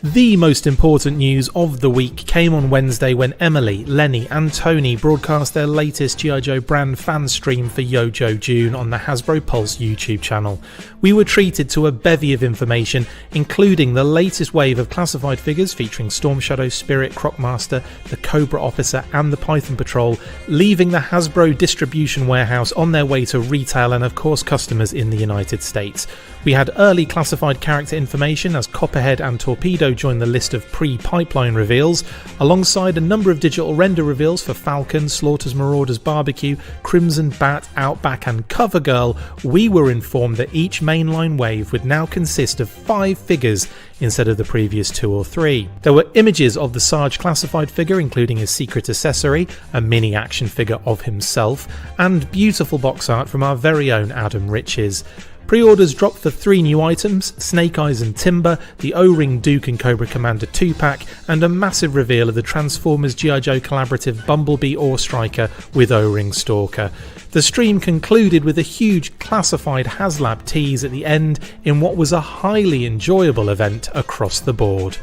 The most important news of the week came on Wednesday when Emily, Lenny and Tony broadcast their latest G.I. Joe brand fan stream for Yojo June on the Hasbro Pulse YouTube channel. We were treated to a bevy of information, including the latest wave of classified figures featuring Storm Shadow, Spirit, Crocmaster, the Cobra Officer and the Python Patrol, leaving the Hasbro distribution warehouse on their way to retail and of course customers in the United States. We had early classified character information as Copperhead and Torpedo joined the list of pre-pipeline reveals, alongside a number of digital render reveals for Falcon, Slaughter's Marauders Barbecue, Crimson Bat, Outback and Covergirl. We were informed that each mainline wave would now consist of 5 figures instead of the previous 2 or 3. There were images of the Sarge classified figure, including his secret accessory, a mini action figure of himself, and beautiful box art from our very own Adam Riches. Pre-orders dropped for 3 new items, Snake Eyes and Timber, the O-Ring Duke and Cobra Commander 2-pack, and a massive reveal of the Transformers G.I. Joe collaborative Bumblebee Ore Striker with O-Ring Stalker. The stream concluded with a huge classified HasLab tease at the end in what was a highly enjoyable event across the board.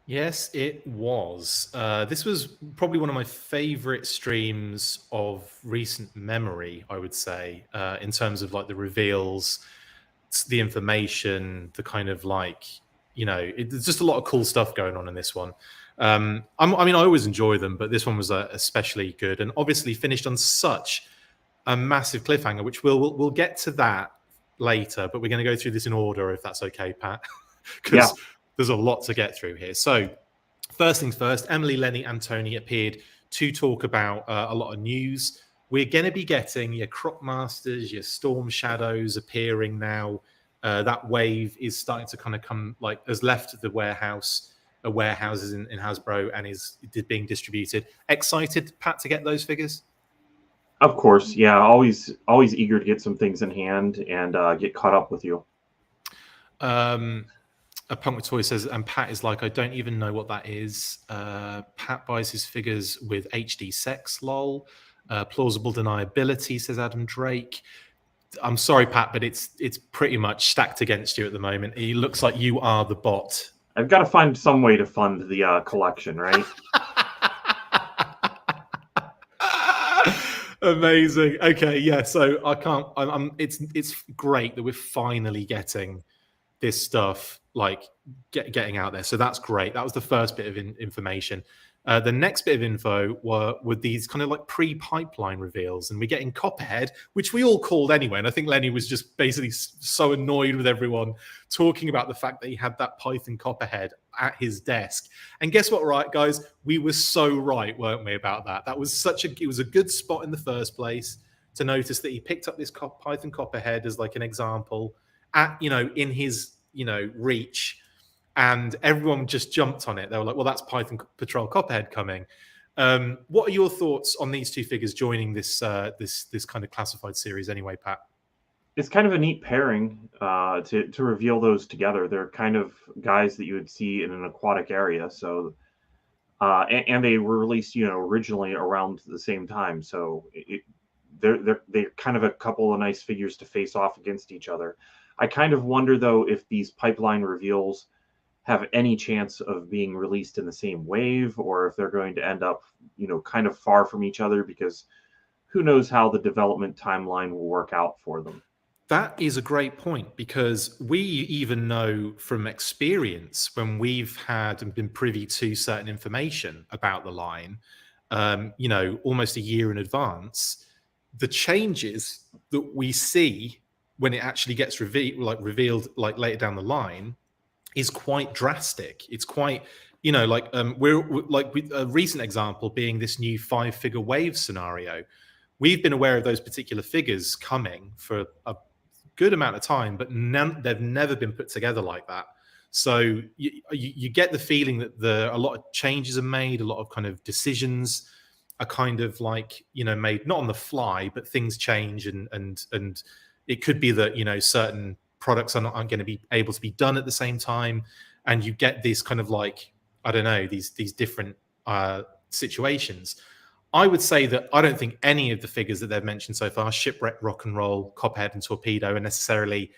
Yes, it was. This was probably one of my favorite streams of recent memory, I would say, in terms of like the reveals, the information, the kind of like, you know, there's just a lot of cool stuff going on in this one. I mean, I always enjoy them, but this one was especially good and obviously finished on such a massive cliffhanger, which we'll get to that later, but we're going to go through this in order, if that's okay, Pat. Yeah. There's a lot to get through here. So first things first, Emily, Lenny and Tony appeared to talk about a lot of news. We're going to be getting your Crocmasters, your Storm Shadows appearing now. That wave is starting to kind of come, like, has left the warehouses in Hasbro and is being distributed. Excited, Pat, to get those figures? Of course, yeah. Always eager to get some things in hand and get caught up with you. A Punk with Toy says, and Pat is like, I don't even know what that is. Pat buys his figures with HD sex, lol. Plausible deniability, says Adam Drake. I'm sorry, Pat, but it's pretty much stacked against you at the moment. It looks like you are the bot. I've got to find some way to fund the collection, right? Amazing. Okay, yeah. So I can't. It's great that we're finally getting this stuff like getting out there. So that's great. That was the first bit of information. The next bit of info were these kind of like pre-pipeline reveals, and we're getting Copperhead, which we all called anyway. And I think Lenny was just basically so annoyed with everyone talking about the fact that he had that Python Copperhead at his desk. And guess what, right, guys? We were so right, weren't we, about that? That was it was a good spot in the first place to notice that he picked up this Python Copperhead as like an example at, in his, reach. And everyone just jumped on it. They were like, well, that's Python Patrol Copperhead coming. What are your thoughts on these two figures joining this this kind of classified series anyway, Pat? It's kind of a neat pairing to reveal those together. They're kind of guys that you would see in an aquatic area. So, and they were released, originally around the same time. So they're kind of a couple of nice figures to face off against each other. I kind of wonder, though, if these pipeline reveals have any chance of being released in the same wave, or if they're going to end up, kind of far from each other, because who knows how the development timeline will work out for them. That is a great point, because we even know from experience when we've had and been privy to certain information about the line, almost a year in advance, the changes that we see when it actually gets revealed later down the line is quite drastic. It's quite, we're a recent example being this new 5-figure wave scenario. We've been aware of those particular figures coming for a good amount of time, but they've never been put together like that. So you get the feeling that a lot of changes are made, a lot of kind of decisions are kind of made not on the fly, but things change and it could be that certain products aren't going to be able to be done at the same time, and you get this kind of like, I don't know, these different situations. I would say that I don't think any of the figures that they've mentioned so far, Shipwreck, Rock and Roll, Copperhead, and Torpedo, are necessarily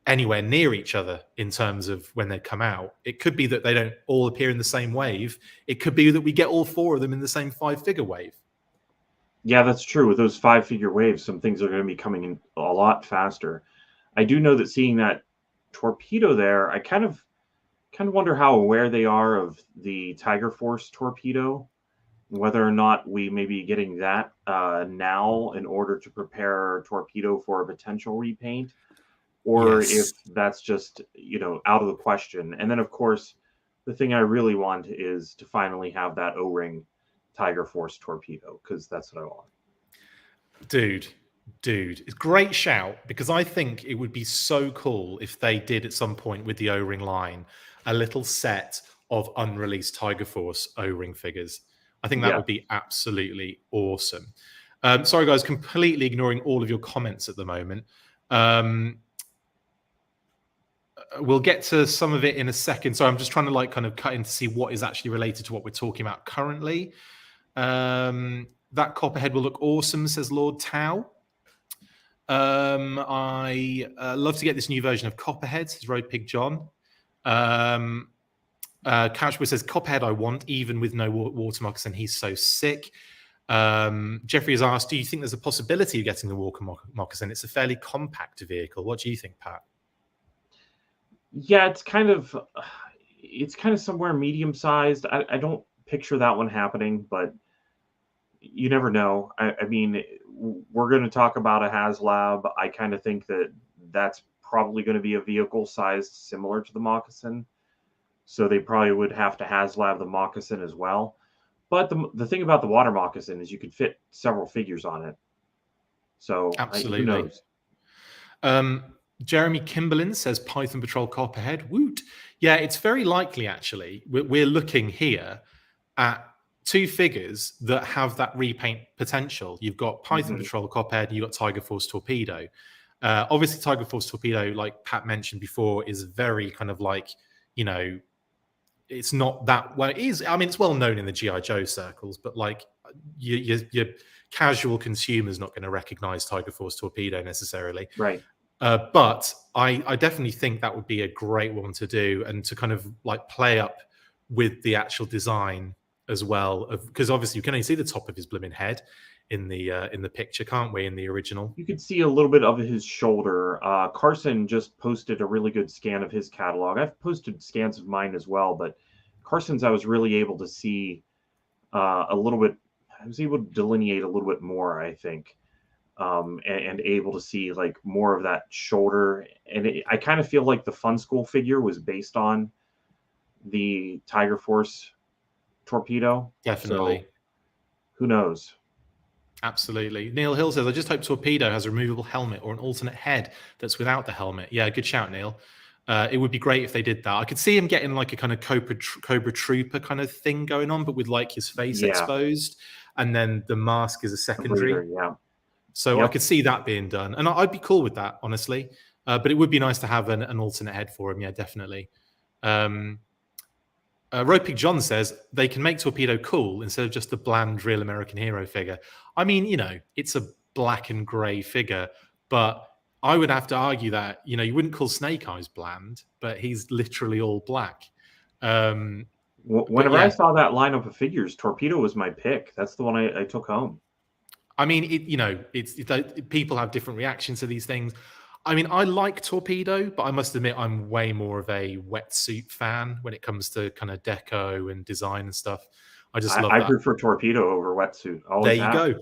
anywhere near each other in terms of when they come out. It could be that they don't all appear in the same wave. It could be that we get all 4 of them in the same 5-figure wave. Yeah, that's true. With those 5-figure waves, some things are going to be coming in a lot faster. I do know that seeing that Torpedo there, I kind of wonder how aware they are of the Tiger Force Torpedo, whether or not we may be getting that now in order to prepare Torpedo for a potential repaint, or if that's just, out of the question. And then, of course, the thing I really want is to finally have that O-ring Tiger Force Torpedo, because that's what I want. Dude, it's a great shout, because I think it would be so cool if they did at some point with the O-ring line a little set of unreleased Tiger Force O-ring figures. I think that would be absolutely awesome. Sorry, guys, completely ignoring all of your comments at the moment. We'll get to some of it in a second. So I'm just trying to kind of cut in to see what is actually related to what we're talking about currently. That Copperhead will look awesome, says Lord Tau. I love to get this new version of Copperhead, says Road Pig John. Couchboy says, Copperhead I want, even with no water moccasin. He's so sick. Jeffrey has asked, do you think there's a possibility of getting the water moccasin? It's a fairly compact vehicle. What do you think, Pat? Yeah, it's kind of somewhere medium-sized. I don't picture that one happening, but you never know. I mean, we're going to talk about a HasLab. I kind of think that that's probably going to be a vehicle sized similar to the moccasin. So they probably would have to HasLab the moccasin as well. But the thing about the water moccasin is you could fit several figures on it. So absolutely. Who knows? Jeremy Kimberlin says Python Patrol Copperhead. Woot. Yeah, it's very likely, actually. We're looking here at 2 figures that have that repaint potential. You've got Python Patrol Copperhead, and you've got Tiger Force Torpedo. Obviously, Tiger Force Torpedo, like Pat mentioned before, is very kind of like, it's not that well. It is. I mean, it's well known in the G.I. Joe circles, but like your casual consumer's not going to recognize Tiger Force Torpedo necessarily. Right. But I definitely think that would be a great one to do, and to kind of like play up with the actual design as well, because obviously you can only see the top of his blooming head in the picture, can't we? In the original, you could see a little bit of his shoulder. Carson just posted a really good scan of his catalog. I've posted scans of mine as well, but Carson's I was really able to see a little bit. I was able to delineate a little bit more, I think. And able to see like more of that shoulder. And I kind of feel like the Fun School figure was based on the Tiger Force Torpedo. Definitely. So, who knows? Absolutely. Neil Hill says, I just hope Torpedo has a removable helmet or an alternate head that's without the helmet. Yeah, good shout, Neil. It would be great if they did that. I could see him getting like a kind of Cobra Trooper kind of thing going on, but with like his face exposed, and then the mask is a secondary. So I could see that being done. And I'd be cool with that, honestly. But it would be nice to have an alternate head for him. Yeah, definitely. Ropig John says, they can make Torpedo cool instead of just a bland real American hero figure. I mean, it's a black and grey figure. But I would have to argue that, you wouldn't call Snake Eyes bland, but he's literally all black. Whenever I saw that lineup of figures, Torpedo was my pick. That's the one I took home. I mean, people have different reactions to these things. I mean, I like Torpedo, but I must admit I'm way more of a wetsuit fan when it comes to kind of deco and design and stuff. I just love that. I prefer Torpedo over wetsuit. There you go.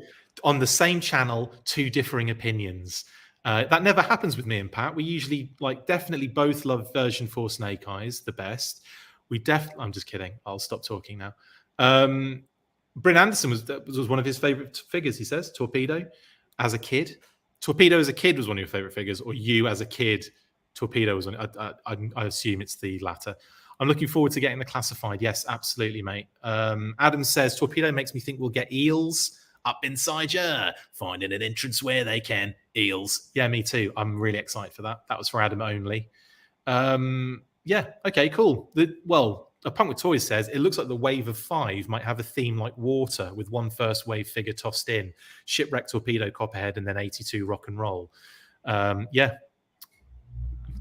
On the same channel, 2 differing opinions. That never happens with me and Pat. We usually definitely both love version 4 Snake Eyes the best. I'm just kidding. I'll stop talking now. Bryn Anderson was one of his favorite figures, he says. Torpedo as a kid. Torpedo as a kid was one of your favorite figures, or you as a kid, Torpedo was one. I assume it's the latter. I'm looking forward to getting the classified. Yes, absolutely, mate. Adam says, Torpedo makes me think we'll get eels. up inside you, finding an entrance where they can. Eels. Yeah, me too. I'm really excited for that. That was for Adam only. Yeah, okay, cool. Well, A Punk with Toys says, it looks like the wave of 5 might have a theme like water, with one first wave figure tossed in, Shipwreck, Torpedo, Copperhead, and then 82 Rock and Roll. Yeah.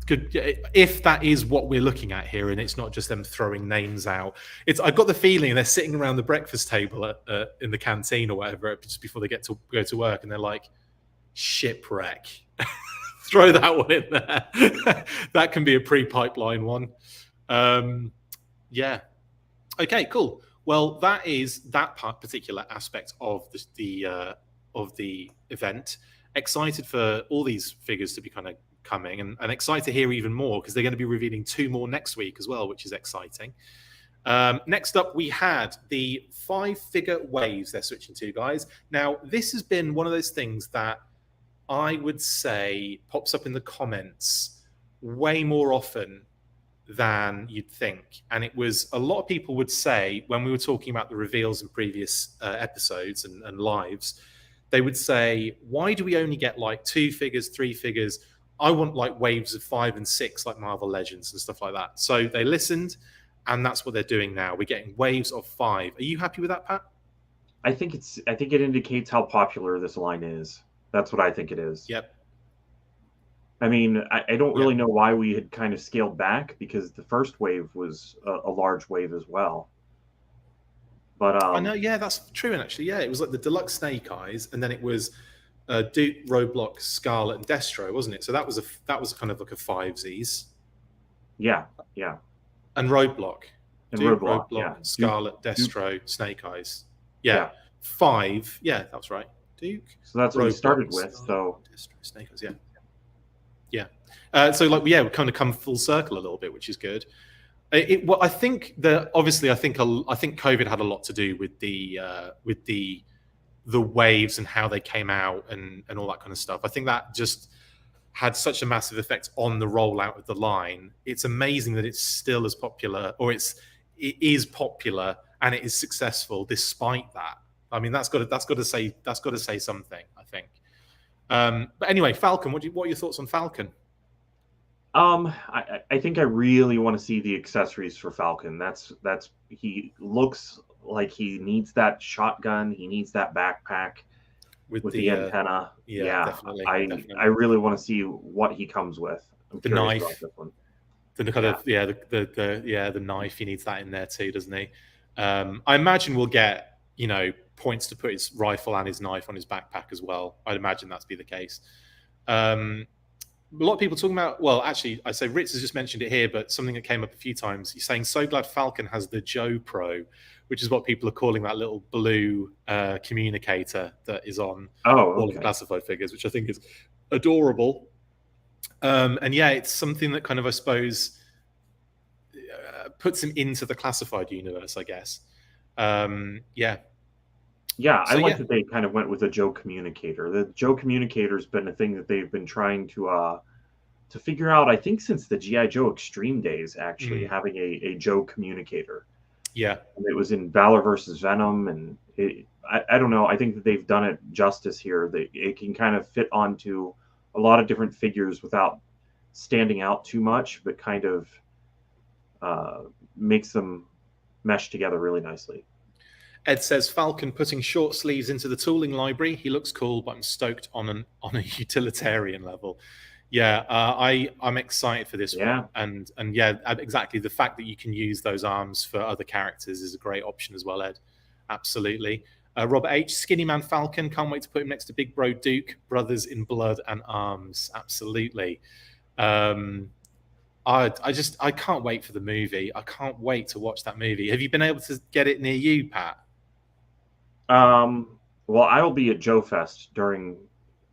Good. If that is what we're looking at here, and it's not just them throwing names out, I got the feeling they're sitting around the breakfast table in the canteen or whatever just before they get to go to work, and they're like, Shipwreck. Throw that one in there. That can be a pre-pipeline one. Yeah. Okay, cool. Well, that is that particular aspect of the event. Excited for all these figures to be kind of coming, and excited to hear even more, because they're going to be revealing 2 more next week as well, which is exciting. Next up, we had the 5-figure waves they're switching to, guys. Now, this has been one of those things that I would say pops up in the comments way more often than you'd think. And it was, a lot of people would say, when we were talking about the reveals in previous episodes and lives, they would say, why do we only get like 2 figures, 3 figures? I want like waves of 5 and 6, like Marvel Legends and stuff like that. So they listened, and that's what they're doing now. We're getting waves of 5. Are you happy with that, Pat? I think it indicates how popular this line is. That's what I think it is. Yep. I mean, I don't really know why we had kind of scaled back, because the first wave was a large wave as well. But I know, yeah, that's true. And actually, yeah, it was like the deluxe Snake Eyes, and then it was Duke, Roadblock, Scarlet, and Destro, wasn't it? So that was kind of like a 5Zs. Yeah. And Roadblock. And Duke, Roadblock, Roadblock, Scarlet, Destro, Snake Eyes. Yeah. 5. Yeah, that was right. Duke. So that's what we started with. So Snake Eyes, yeah. So like, yeah, we kind of come full circle a little bit, which is good. Well, I think obviously I think COVID had a lot to do with the waves and how they came out and all that kind of stuff. I think that just had such a massive effect on the rollout of the line. It's amazing that it's still as popular, or it is popular and it is successful despite that. I mean, that's got to say something, I think. But anyway, Falcon, what are your thoughts on Falcon? I think I really want to see the accessories for Falcon. He looks like he needs that shotgun. He needs that backpack with the antenna. Yeah, definitely. I really want to see what he comes with. The knife. About this one. The kind of the knife. He needs that in there too, doesn't he? I imagine we'll get points to put his rifle and his knife on his backpack as well. I'd imagine that's be the case. A lot of people talking about, well, actually, I say Ritz has just mentioned it here, but something that came up a few times. He's saying, so glad Falcon has the Joe Pro, which is what people are calling that little blue communicator that is on all of the classified figures, which I think is adorable. And yeah, it's something that kind of, I suppose, puts him into the classified universe, I guess. Yeah. Yeah, I like that they kind of went with a Joe communicator. The Joe communicator has been a thing that they've been trying to figure out, I think, since the G.I. Joe Extreme days, actually, having a Joe communicator. Yeah. And it was in Valor versus Venom, and I don't know. I think that they've done it justice here. It can kind of fit onto a lot of different figures without standing out too much, but kind of makes them mesh together really nicely. Ed says, Falcon putting short sleeves into the tooling library. He looks cool, but I'm stoked on a utilitarian level. Yeah, I'm excited for this one. And yeah, exactly. The fact that you can use those arms for other characters is a great option as well, Ed. Absolutely. Robert H, Skinny Man Falcon. Can't wait to put him next to Big Bro Duke. Brothers in blood and arms. Absolutely. I can't wait for the movie. I can't wait to watch that movie. Have you been able to get it near you, Pat? Well, I will be at Joe Fest during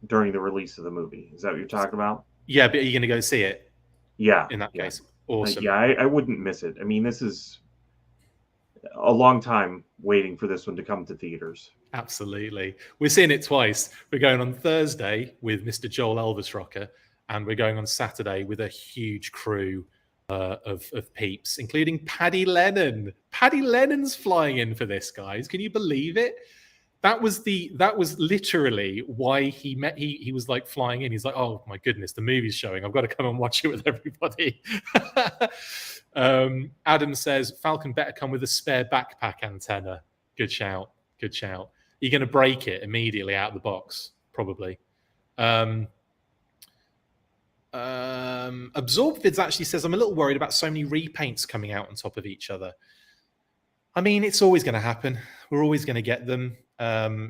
the release of the movie. Is that what you're talking about? Yeah, but are you going to go see it? Yeah. In that case, awesome. Yeah, I wouldn't miss it. I mean, this is a long time waiting for this one to come to theaters. Absolutely. We're seeing it twice. We're going on Thursday with Mr. Joel Elvis Rocker, and we're going on Saturday with a huge crew of peeps, including Paddy Lennon. Paddy Lennon's flying in for this, guys. Can you believe it? That was literally why he was like flying in. He's like, oh my goodness, the movie's showing. I've got to come and watch it with everybody. Adam says Falcon better come with a spare backpack antenna. Good shout. Good shout. You're going to break it immediately out of the box, probably. Absorbvids actually says, I'm a little worried about so many repaints coming out on top of each other. I mean, it's always going to happen. We're always going to get them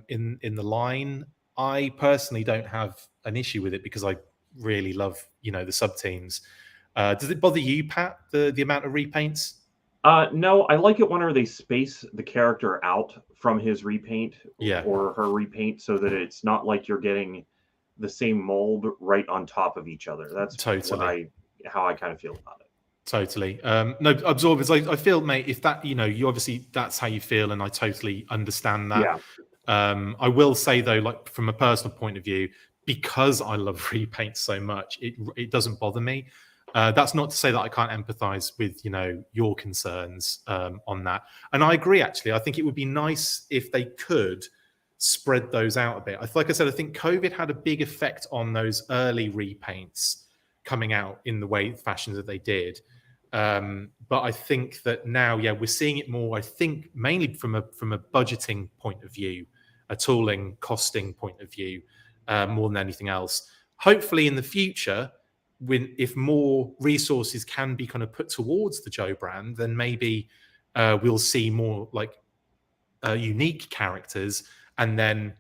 in the line. I personally don't have an issue with it because I really love, the sub teams. Does it bother you, Pat, the amount of repaints? No, I like it whenever they space the character out from his repaint or her repaint so that it's not like you're getting the same mold right on top of each other. That's totally how I kind of feel about it. Totally. No, Absorbers, I feel, mate, if that, you obviously, that's how you feel, and I totally understand that. Yeah. I will say, though, like from a personal point of view, because I love repaint so much, it doesn't bother me. That's not to say that I can't empathize with, your concerns on that. And I agree, actually. I think it would be nice if they could spread those out a bit. Like I said, I think COVID had a big effect on those early repaints coming out in the fashions that they did. But I think that now, we're seeing it more, I think, mainly from a budgeting point of view, a tooling, costing point of view, more than anything else. Hopefully in the future, if more resources can be kind of put towards the Joe brand, then maybe we'll see more like unique characters, and then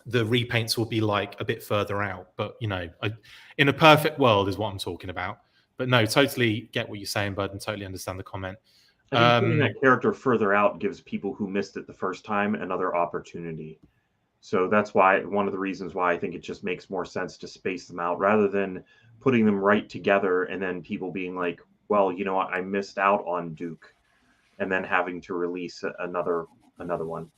the repaints will be like a bit further out. But, in a perfect world is what I'm talking about. But no, totally get what you're saying, Bud, and totally understand the comment. I think putting that character further out gives people who missed it the first time another opportunity. So that's why one of the reasons why I think it just makes more sense to space them out rather than putting them right together and then people being like, well, you know what, I missed out on Duke, and then having to release another one.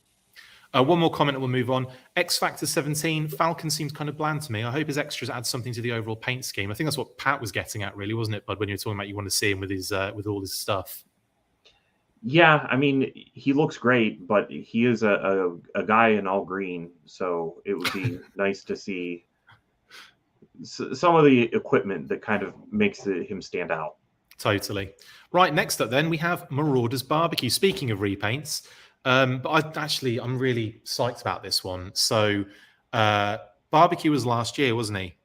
One more comment and we'll move on. X Factor 17, Falcon seems kind of bland to me. I hope his extras add something to the overall paint scheme. I think that's what Pat was getting at, really, wasn't it, Bud, when you were talking about you want to see him with his with all his stuff. Yeah, I mean, he looks great, but he is a guy in all green, so it would be nice to see some of the equipment that kind of makes him stand out. Totally. Right, next up then, we have Marauders Barbecue. Speaking of repaints, but I'm really psyched about this one. So Barbecue was last year, wasn't he?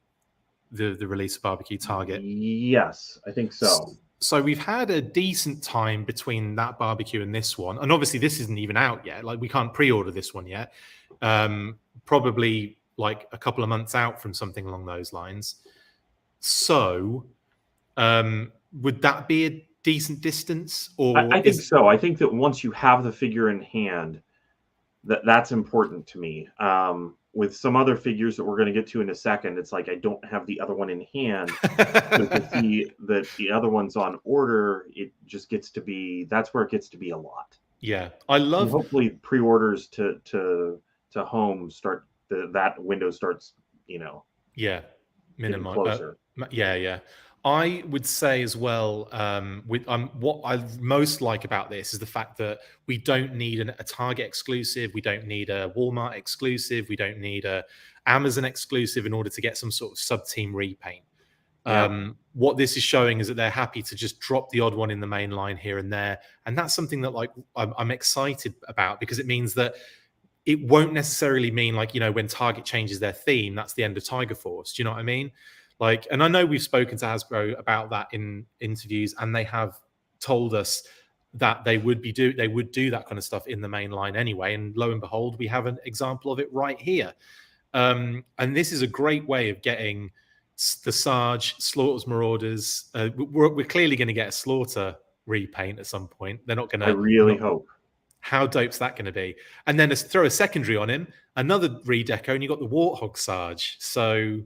The release of Barbecue Target. Yes, I think so. So we've had a decent time between that Barbecue and this one. And obviously this isn't even out yet. Like, we can't pre-order this one yet. Probably like a couple of months out from something along those lines. So would that be a decent distance? Or I think so. I think that once you have the figure in hand, that's important to me. With some other figures that we're going to get to in a second, it's like I don't have the other one in hand. But to see that the other one's on order, it just gets to be, that's where it gets to be a lot. Yeah, I love. And hopefully, pre-orders to home start, that window starts, Yeah, minimum closer. Yeah. I would say as well, what I most like about this is the fact that we don't need a Target exclusive, we don't need a Walmart exclusive, we don't need a Amazon exclusive in order to get some sort of sub-team repaint. Yeah. What this is showing is that they're happy to just drop the odd one in the main line here and there, and that's something that like I'm excited about, because it means that it won't necessarily mean like, when Target changes their theme, that's the end of Tiger Force. Do you know what I mean? Like, and I know we've spoken to HASBRO about that in interviews, and they have told us that they would do that kind of stuff in the main line anyway. And lo and behold, we have an example of it right here. And this is a great way of getting the Sarge, Slaughter's Marauders. We're clearly going to get a Slaughter repaint at some point. They're not going to. I really hope. How dope's that going to be? And then throw a secondary on him, another redeco, and you got the Warthog Sarge. So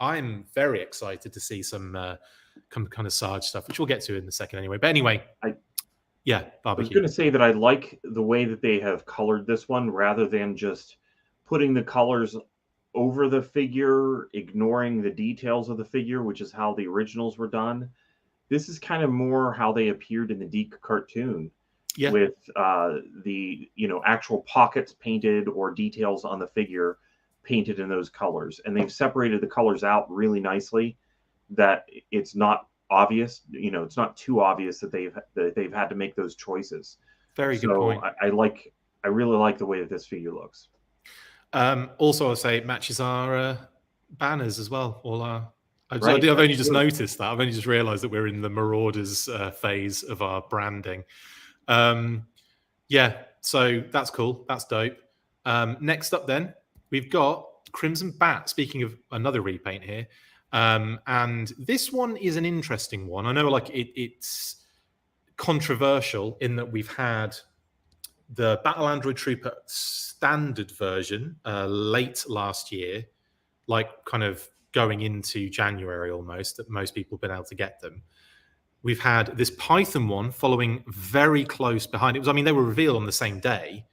I'm very excited to see some kind of Sarge stuff, which we'll get to in a second anyway. But anyway, Barbecue. I was going to say that I like the way that they have colored this one, rather than just putting the colors over the figure, ignoring the details of the figure, which is how the originals were done. This is kind of more how they appeared in the Deke cartoon. Yeah. with the actual pockets painted or details on the figure painted in those colors, and they've separated the colors out really nicely that it's not obvious. It's not too obvious that they've had to make those choices. Very good point. I really like the way that this figure looks. Also, I'll say it matches our banners as well. I've Right, only just noticed that. I've only just realized that we're in the Marauders phase of our branding. Yeah, so that's cool. That's dope. Next up, then, we've got Crimson Bat. Speaking of another repaint here, and this one is an interesting one. I know, like it's controversial in that we've had the Battle Android Trooper standard version late last year, like kind of going into January almost, that most people have been able to get them. We've had this Python one following very close behind. It was, I mean, they were revealed on the same day,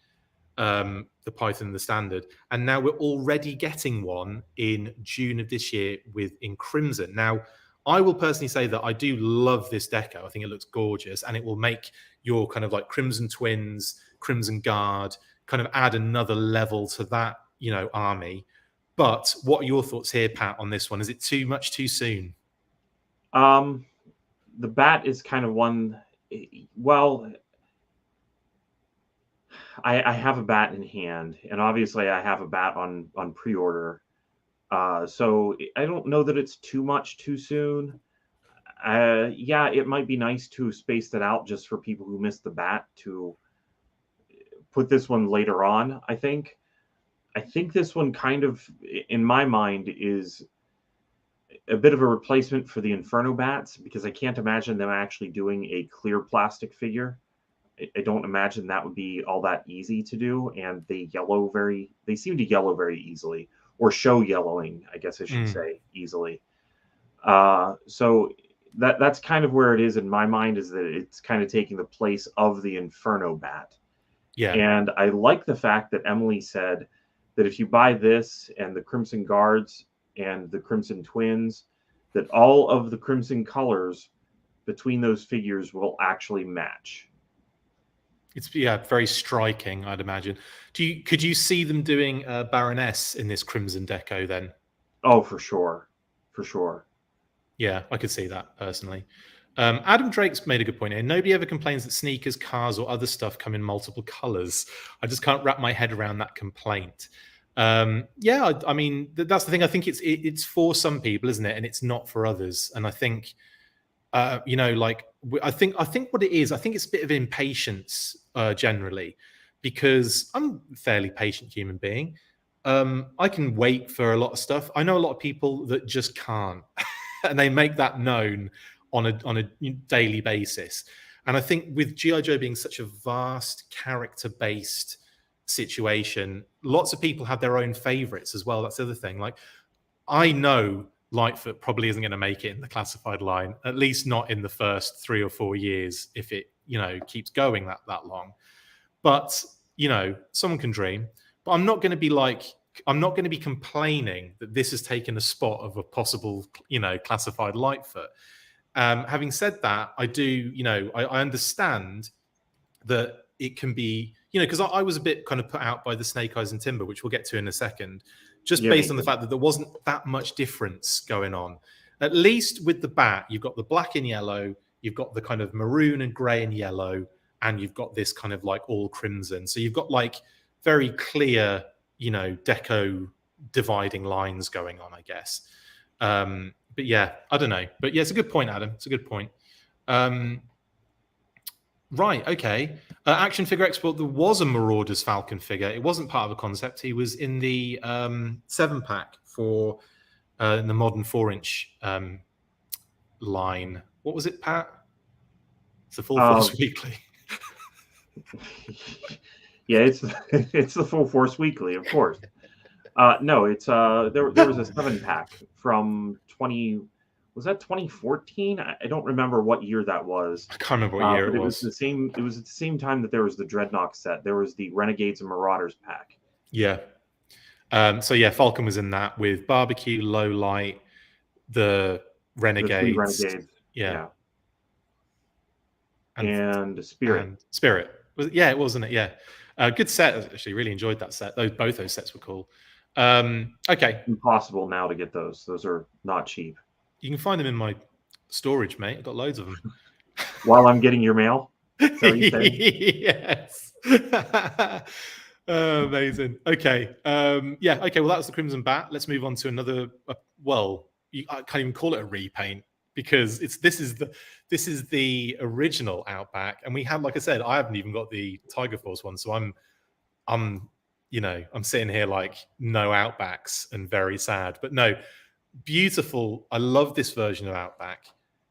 the Python and the standard, and now we're already getting one in June of this year in Crimson. Now, I will personally say that I do love this deco. I think it looks gorgeous, and it will make your kind of like Crimson Twins, Crimson Guard kind of add another level to that, army. But what are your thoughts here, Pat, on this one? Is it too much too soon? The bat is kind of one. Well, I have a bat in hand, and obviously I have a bat on pre-order. So I don't know that it's too much too soon. Yeah, it might be nice to space that out just for people who missed the bat to put this one later on. I think this one kind of, in my mind, is a bit of a replacement for the Inferno bats, because I can't imagine them actually doing a clear plastic figure. I don't imagine that would be all that easy to do, and they seem to yellow very easily, or show yellowing, I guess I should say, easily. So that's kind of where it is in my mind, is that it's kind of taking the place of the Inferno bat. Yeah. And I like the fact that Emily said that if you buy this and the Crimson Guards and the Crimson Twins, that all of the Crimson colors between those figures will actually match. It's very striking, I'd imagine. Could you see them doing Baroness in this Crimson deco then? Oh, for sure. For sure. Yeah, I could see that personally. Adam Drake's made a good point here. Nobody ever complains that sneakers, cars, or other stuff come in multiple colors. I just can't wrap my head around that complaint. Yeah, I mean, that's the thing. I think it's for some people, isn't it? And it's not for others. And I think, I think what it is, I think it's a bit of impatience generally, because I'm a fairly patient human being. I can wait for a lot of stuff. I know a lot of people that just can't, and they make that known on a daily basis. And I think with G.I. Joe being such a vast character-based situation, lots of people have their own favorites as well. That's the other thing. Like, I know Lightfoot probably isn't going to make it in the classified line, at least not in the first 3 or 4 years, if it keeps going that long. But someone can dream. But I'm not going to be complaining that this has taken a spot of a possible classified Lightfoot. Having said that, I do I understand that it can be because I was a bit kind of put out by the Snake Eyes and Timber, which we'll get to in a second, just based on the fact that there wasn't that much difference going on. At least with the bat, you've got the black and yellow, you've got the kind of maroon and grey and yellow, and you've got this kind of like all crimson. So you've got like very clear, deco dividing lines going on, I guess. But yeah, I don't know. But yeah, it's a good point, Adam. It's a good point. Right, okay. Action Figure Export, there was a Marauders Falcon figure. It wasn't part of a concept. He was in the 7-pack for the modern 4-inch line. What was it, Pat? It's the Full Force Weekly. Yeah, it's the Full Force Weekly, of course. No, it's there was a 7-pack from 2014? I don't remember what year that was. I can't remember what year it was. It was at the same time that there was the Dreadnought set. There was the Renegades and Marauders pack. Yeah. So yeah, Falcon was in that with Barbecue, Low Light, the Renegades. The 3 Renegades. Yeah. and Spirit. And Spirit. Yeah, it wasn't it? Yeah. Good set. Actually, really enjoyed that set. Both those sets were cool. Okay. Impossible now to get those. Those are not cheap. You can find them in my storage, mate. I've got loads of them. While I'm getting your mail? Is that what you said? Yes. Amazing. Okay. Yeah. Okay. Well, that was the Crimson Bat. Let's move on to another. I can't even call it a repaint because this is the original Outback, and we have, like I said, I haven't even got the Tiger Force one, so I'm sitting here like no Outbacks and very sad. But no, beautiful. I love this version of Outback.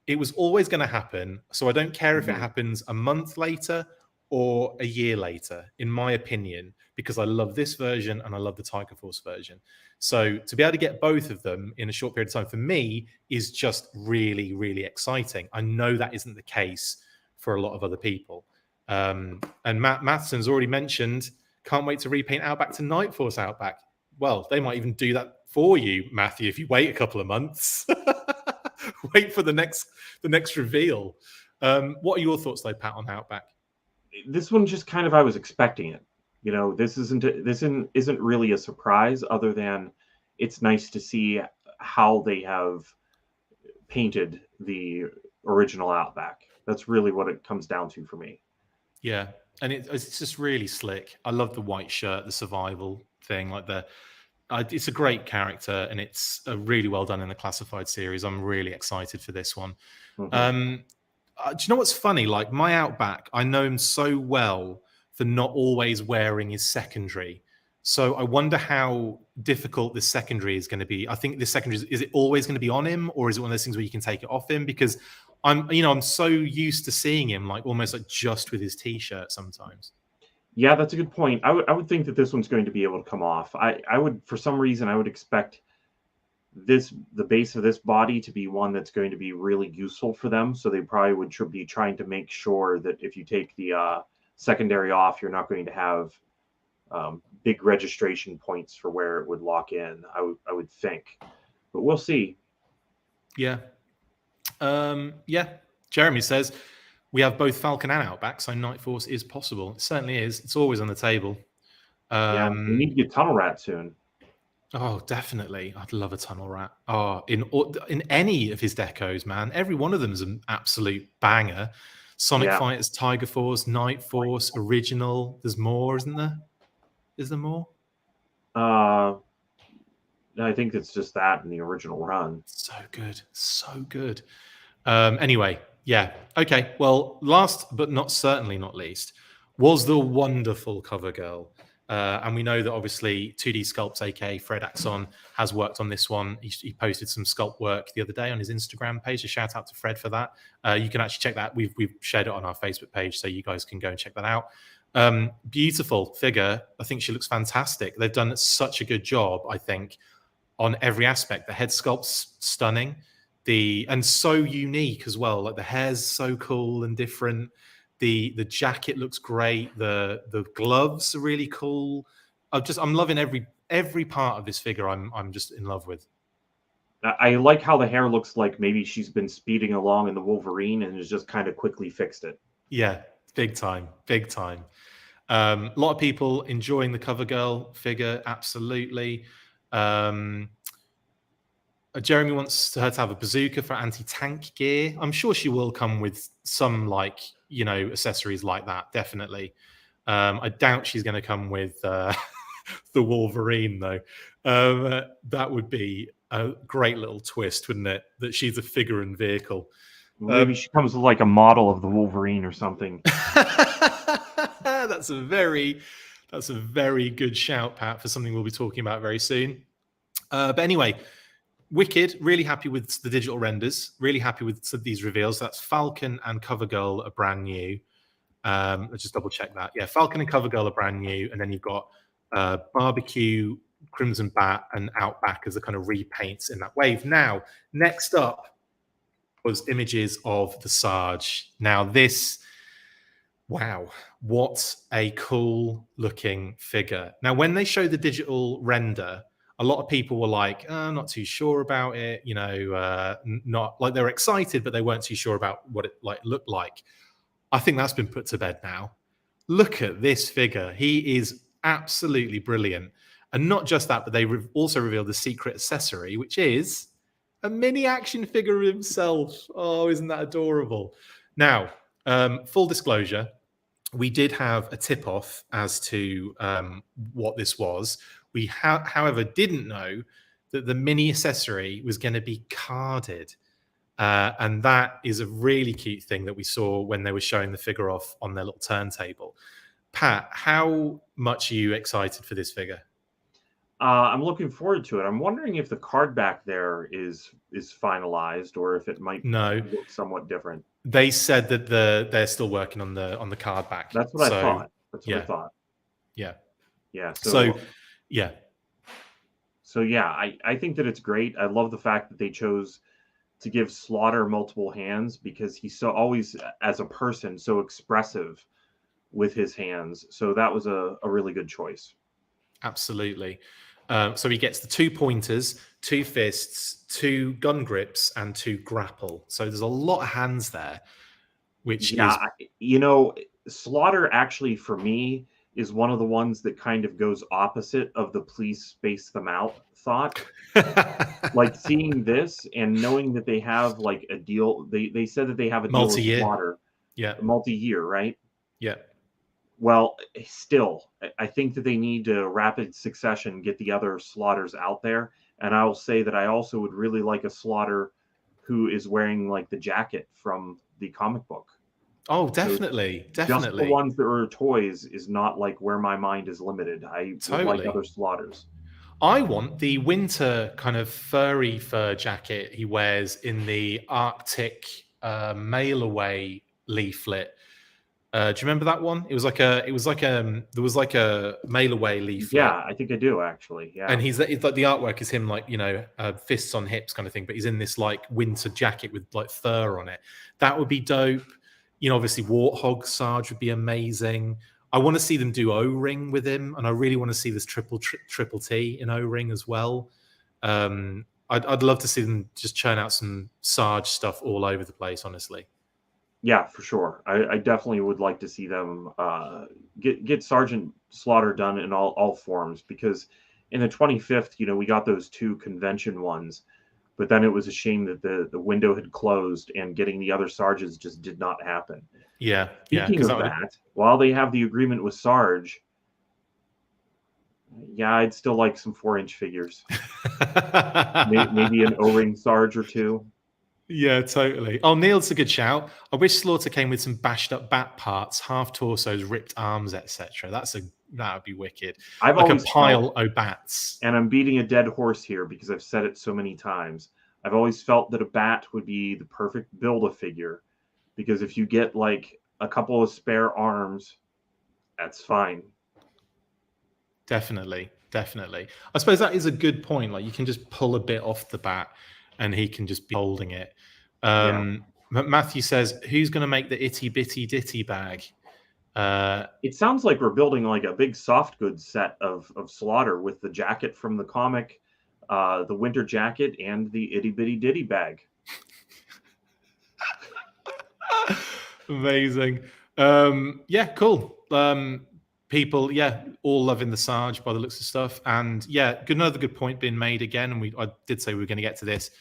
It was always going to happen, so I don't care if it happens a month later or a year later, in my opinion, because I love this version and I love the Tiger Force version. So to be able to get both of them in a short period of time for me is just really, really exciting. I know that isn't the case for a lot of other people. And Matt Matheson's already mentioned, can't wait to repaint Outback to Night Force Outback. Well, they might even do that for you, Matthew, if you wait a couple of months. Wait for the next reveal. What are your thoughts, though, Pat, on Outback? This one just kind of, I was expecting it. You know, this isn't really a surprise, other than it's nice to see how they have painted the original Outback. That's really what it comes down to for me. Yeah, and it's just really slick. I love the white shirt, the survival thing, like it's a great character, and it's really well done in the classified series. I'm really excited for this one. Do you know what's funny? Like, my Outback, I know him so well for not always wearing his secondary. So I wonder how difficult this secondary is going to be. I think this secondary, is it always going to be on him, or is it one of those things where you can take it off him? Because I'm so used to seeing him like almost like just with his t-shirt sometimes. Yeah, that's a good point. I would think that this one's going to be able to come off. I would, for some reason, I would expect the base of this body to be one that's going to be really useful for them. So they probably would be trying to make sure that if you take the secondary off, you're not going to have big registration points for where it would lock in. I would think, but we'll see. Yeah. Yeah. Jeremy says we have both Falcon and Outback, so Night Force is possible. It certainly is. It's always on the table. Yeah, we need to get Tunnel Rat soon. Oh, definitely. I'd love a Tunnel Rat. Oh, in any of his decos, man. Every one of them is an absolute banger. Sonic Fighters, Tiger Force, Night Force, Original. There's more, isn't there? Is there more? I think it's just that in the original run. So good. So good. Anyway, yeah. Okay. Well, last but certainly not least was the wonderful cover girl. And we know that obviously 2D Sculpts, aka Fred Axon, has worked on this one. He posted some sculpt work the other day on his Instagram page. A shout out to Fred for that. You can actually check that. We've shared it on our Facebook page, so you guys can go and check that out. Beautiful figure. I think she looks fantastic. They've done such a good job, I think, on every aspect. The head sculpt's stunning, and so unique as well. Like, the hair's so cool and different. The jacket looks great. The gloves are really cool. I'm loving every part of this figure. I'm just in love with. I like how the hair looks like maybe she's been speeding along in the Wolverine and has just kind of quickly fixed it. Yeah, big time, big time. A lot of people enjoying the cover girl figure, absolutely. Jeremy wants her to have a bazooka for anti-tank gear. I'm sure she will come with some, accessories like that, definitely. I doubt she's going to come with the Wolverine, though. That would be a great little twist, wouldn't it? That she's a figure and vehicle. Maybe she comes with like a model of the Wolverine or something. That's a very good shout, Pat, for something we'll be talking about very soon. But anyway, wicked. Really happy with the digital renders. Really happy with these reveals. That's Falcon and Cover Girl are brand new. Let's just double check that. Yeah, Falcon and Cover Girl are brand new, and then you've got Barbecue, Crimson Bat, and Outback as the kind of repaints in that wave. Now, next up was images of the Sarge. Now this, wow, what a cool looking figure. Now, when they show the digital render, a lot of people were like, I'm not too sure about it. Not like they were excited, but they weren't too sure about what it looked like. I think that's been put to bed now. Look at this figure. He is absolutely brilliant. And not just that, but they also revealed the secret accessory, which is a mini action figure of himself. Oh, isn't that adorable? Now, full disclosure, we did have a tip-off as to what this was. We, however, didn't know that the mini accessory was going to be carded. And that is a really cute thing that we saw when they were showing the figure off on their little turntable. Pat, how much are you excited for this figure? I'm looking forward to it. I'm wondering if the card back there is finalized, or if it might look somewhat different. They said that they're still working on the card back. That's what I thought. That's what I thought. Yeah. Yeah. So yeah. So yeah, I think that it's great. I love the fact that they chose to give Slaughter multiple hands, because he's so always, as a person, so expressive with his hands. So that was a really good choice. Absolutely. So he gets the 2 pointers, 2 fists, 2 gun grips, and 2 grapple. So there's a lot of hands there, which is... You know, Slaughter actually, for me, is one of the ones that kind of goes opposite of the please space them out thought. Like, seeing this and knowing that they have like a deal, they said that they have a deal with Slaughter. Yeah. Multi-year, right? Yeah. Well, still, I think that they need to rapid succession get the other Slaughters out there. And I will say that I also would really like a Slaughter who is wearing like the jacket from the comic book. Oh, definitely. So just the ones that are toys is not like where my mind is limited. I would like other Slaughters. I want the winter kind of furry fur jacket he wears in the Arctic mail away leaflet. Do you remember that one? There was like a mail away leaflet. Yeah, I think I do actually. Yeah. And it's like the artwork is him like, you know, fists on hips kind of thing, but he's in this like winter jacket with like fur on it. That would be dope. You know, obviously Warthog Sarge would be amazing. I want to see them do O-ring with him, and I really want to see this triple T in O-ring as well. I'd love to see them just churn out some Sarge stuff all over the place, honestly. Yeah, for sure. I definitely would like to see them get Sergeant Slaughter done in all forms, because in the 25th, you know, we got those 2 convention ones, but then it was a shame that the window had closed and getting the other Sarges just did not happen. Yeah. Speaking of that, while they have the agreement with Sarge, yeah, I'd still like some 4-inch figures. Maybe an O-ring Sarge or 2. Yeah, totally. Oh, Neil's a good shout. I wish Slaughter came with some bashed up bat parts, half torsos, ripped arms, etc. That would be wicked. I've like always a pile of bats. And I'm beating a dead horse here because I've said it so many times. I've always felt that a bat would be the perfect Build-A-Figure, because if you get like a couple of spare arms, that's fine. Definitely. I suppose that is a good point. Like, you can just pull a bit off the bat and he can just be holding it. Matthew says, who's going to make the itty bitty ditty bag? It sounds like we're building like a big soft goods set of Slaughter with the jacket from the comic, the winter jacket, and the itty bitty ditty bag. Amazing. Yeah, cool. People, all loving the Sarge by the looks of stuff. And another good point being made again. And I did say we were going to get to this.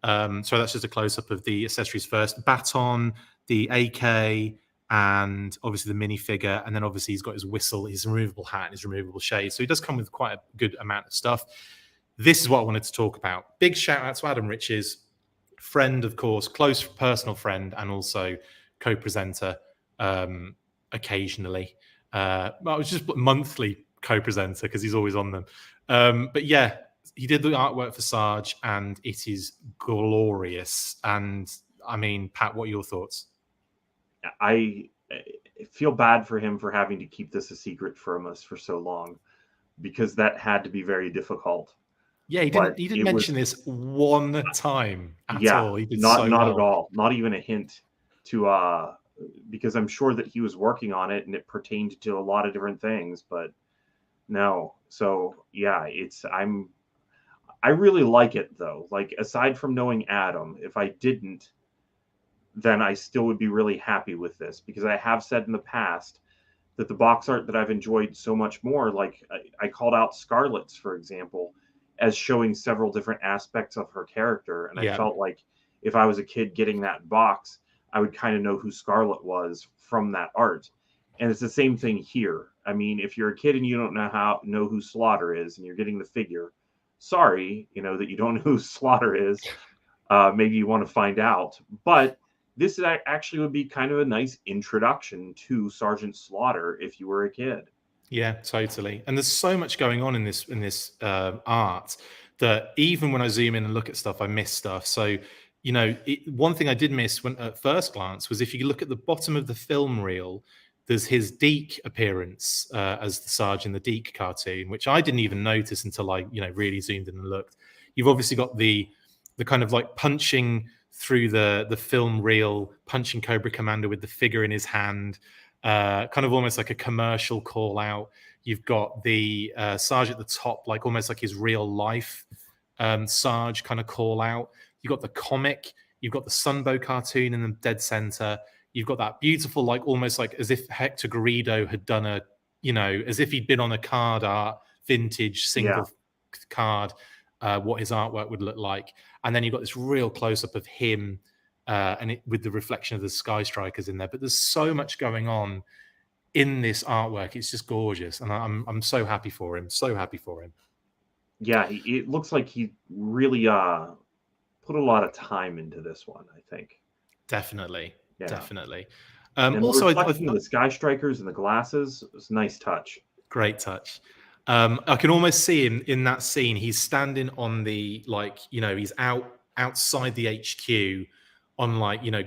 So that's just a close-up of the accessories first. Baton, the AK, and obviously the minifigure. And then obviously he's got his whistle, his removable hat, and his removable shade. So he does come with quite a good amount of stuff. This is what I wanted to talk about. Big shout out to Adam Riches, friend, of course, close personal friend, and also co-presenter occasionally. I was just monthly co-presenter because he's always on them. But yeah, he did the artwork for Sarge, and it is glorious. And I mean, Pat, what are your thoughts? I feel bad for him for having to keep this a secret from us for so long, because that had to be very difficult. Yeah, he didn't mention this one time at all. He did not at all. Not even a hint to because I'm sure that he was working on it and it pertained to a lot of different things, but no. So yeah, I really like it though. Like, aside from knowing Adam, if I didn't, then I still would be really happy with this, because I have said in the past that the box art that I've enjoyed so much more, like I called out Scarlet's, for example, as showing several different aspects of her character. And I felt like if I was a kid getting that box, I would kind of know who Scarlet was from that art. And it's the same thing here. I mean, if you're a kid and you don't know who Slaughter is, and you're getting the figure, sorry, you know, that you don't know who Slaughter is. Maybe you want to find out. But this actually would be kind of a nice introduction to Sergeant Slaughter if you were a kid. Yeah, totally. And there's so much going on in this art that even when I zoom in and look at stuff, I miss stuff. So, you know, one thing I did miss when at first glance was if you look at the bottom of the film reel, there's his Deke appearance as the Sarge in the Deke cartoon, which I didn't even notice until I, you know, really zoomed in and looked. You've obviously got the kind of like punching through the film reel, punching Cobra Commander with the figure in his hand, kind of almost like a commercial call out. You've got the Sarge at the top, like almost like his real life Sarge kind of call out. You've got the comic, you've got the Sunbow cartoon in the dead center. You've got that beautiful, like almost like as if Hector Garrido had done a, you know, as if he'd been on a card art, vintage single card, what his artwork would look like. And then you've got this real close up of him with the reflection of the Sky Strikers in there. But there's so much going on in this artwork. It's just gorgeous. And I'm so happy for him. So happy for him. Yeah, it looks like he really put a lot of time into this one, I think. Definitely. Yeah. Definitely. And also, the Sky Strikers and the glasses, it's a nice touch. Great touch. I can almost see him in that scene. He's standing on the, like, you know, he's outside the HQ on, like, you know,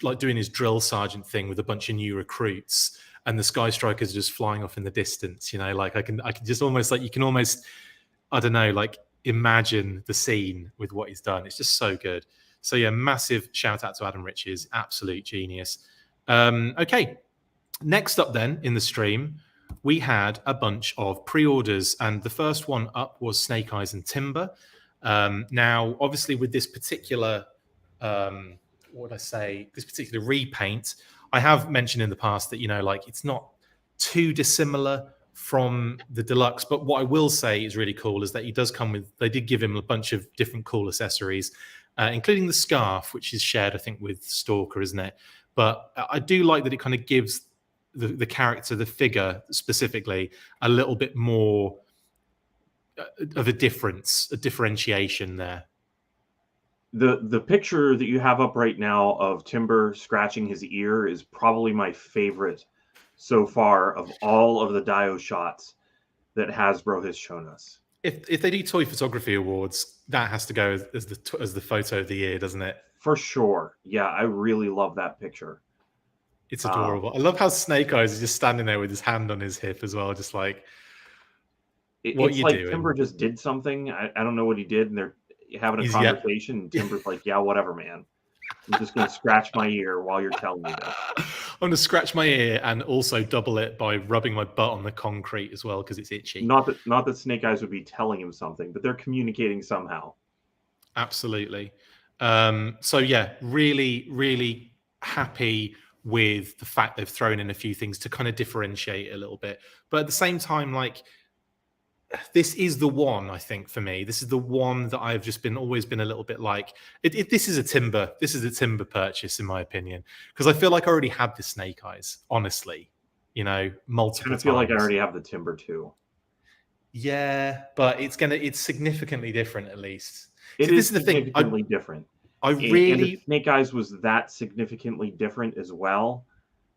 like doing his drill sergeant thing with a bunch of new recruits, and the Sky Strikers are just flying off in the distance. You know, like I can just almost, like, you can almost, I don't know, like imagine the scene with what he's done. It's just so good. So yeah, massive shout out to Adam Riches, absolute genius. Okay, next up then in the stream, we had a bunch of pre-orders, and the first one up was Snake Eyes and Timber. Now, obviously, with this particular, this particular repaint, I have mentioned in the past that, you know, like it's not too dissimilar from the deluxe, but what I will say is really cool is that he does come with, they did give him a bunch of different cool accessories, including the scarf, which is shared, I think, with Stalker, isn't it? But I do like that it kind of gives the character, the figure specifically, a little bit more of a differentiation there. The picture that you have up right now of Timber scratching his ear is probably my favorite so far of all of the Dio shots that Hasbro has shown us. If they do Toy Photography Awards, that has to go as the photo of the year, doesn't it? For sure. Yeah, I really love that picture. It's adorable. I love how Snake Eyes is just standing there with his hand on his hip as well, just like, what are you doing? Timber just did something. I don't know what he did, and they're having a conversation, and Timber's like, yeah, whatever, man. I'm just going to scratch my ear while you're telling me this. I'm going to scratch my ear and also double it by rubbing my butt on the concrete as well because it's itchy. Not that Snake Eyes would be telling him something, but they're communicating somehow. Absolutely. So yeah, really, really happy with the fact they've thrown in a few things to kind of differentiate a little bit. But at the same time, like, this is the one, I think, for me. This is the one that I've just always been a little bit like, this is a Timber purchase, in my opinion, because I feel like I already had the Snake Eyes, honestly, you know, multiple times. I feel like I already have the Timber too. Yeah, but it's significantly different, at least. This is the thing. Significantly different. And if Snake Eyes was that significantly different as well,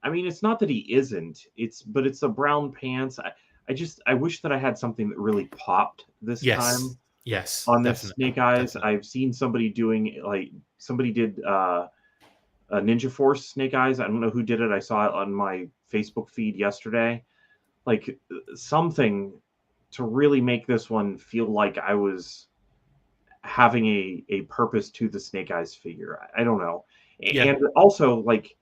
I mean, it's not that he isn't. But it's the brown pants. I wish that I had something that really popped this time. Yes. On this Snake Eyes, definitely. I've seen somebody doing, like, somebody did a Ninja Force Snake Eyes. I don't know who did it. I saw it on my Facebook feed yesterday. Like, something to really make this one feel like I was having a purpose to the Snake Eyes figure. I don't know. Yeah. And also, like,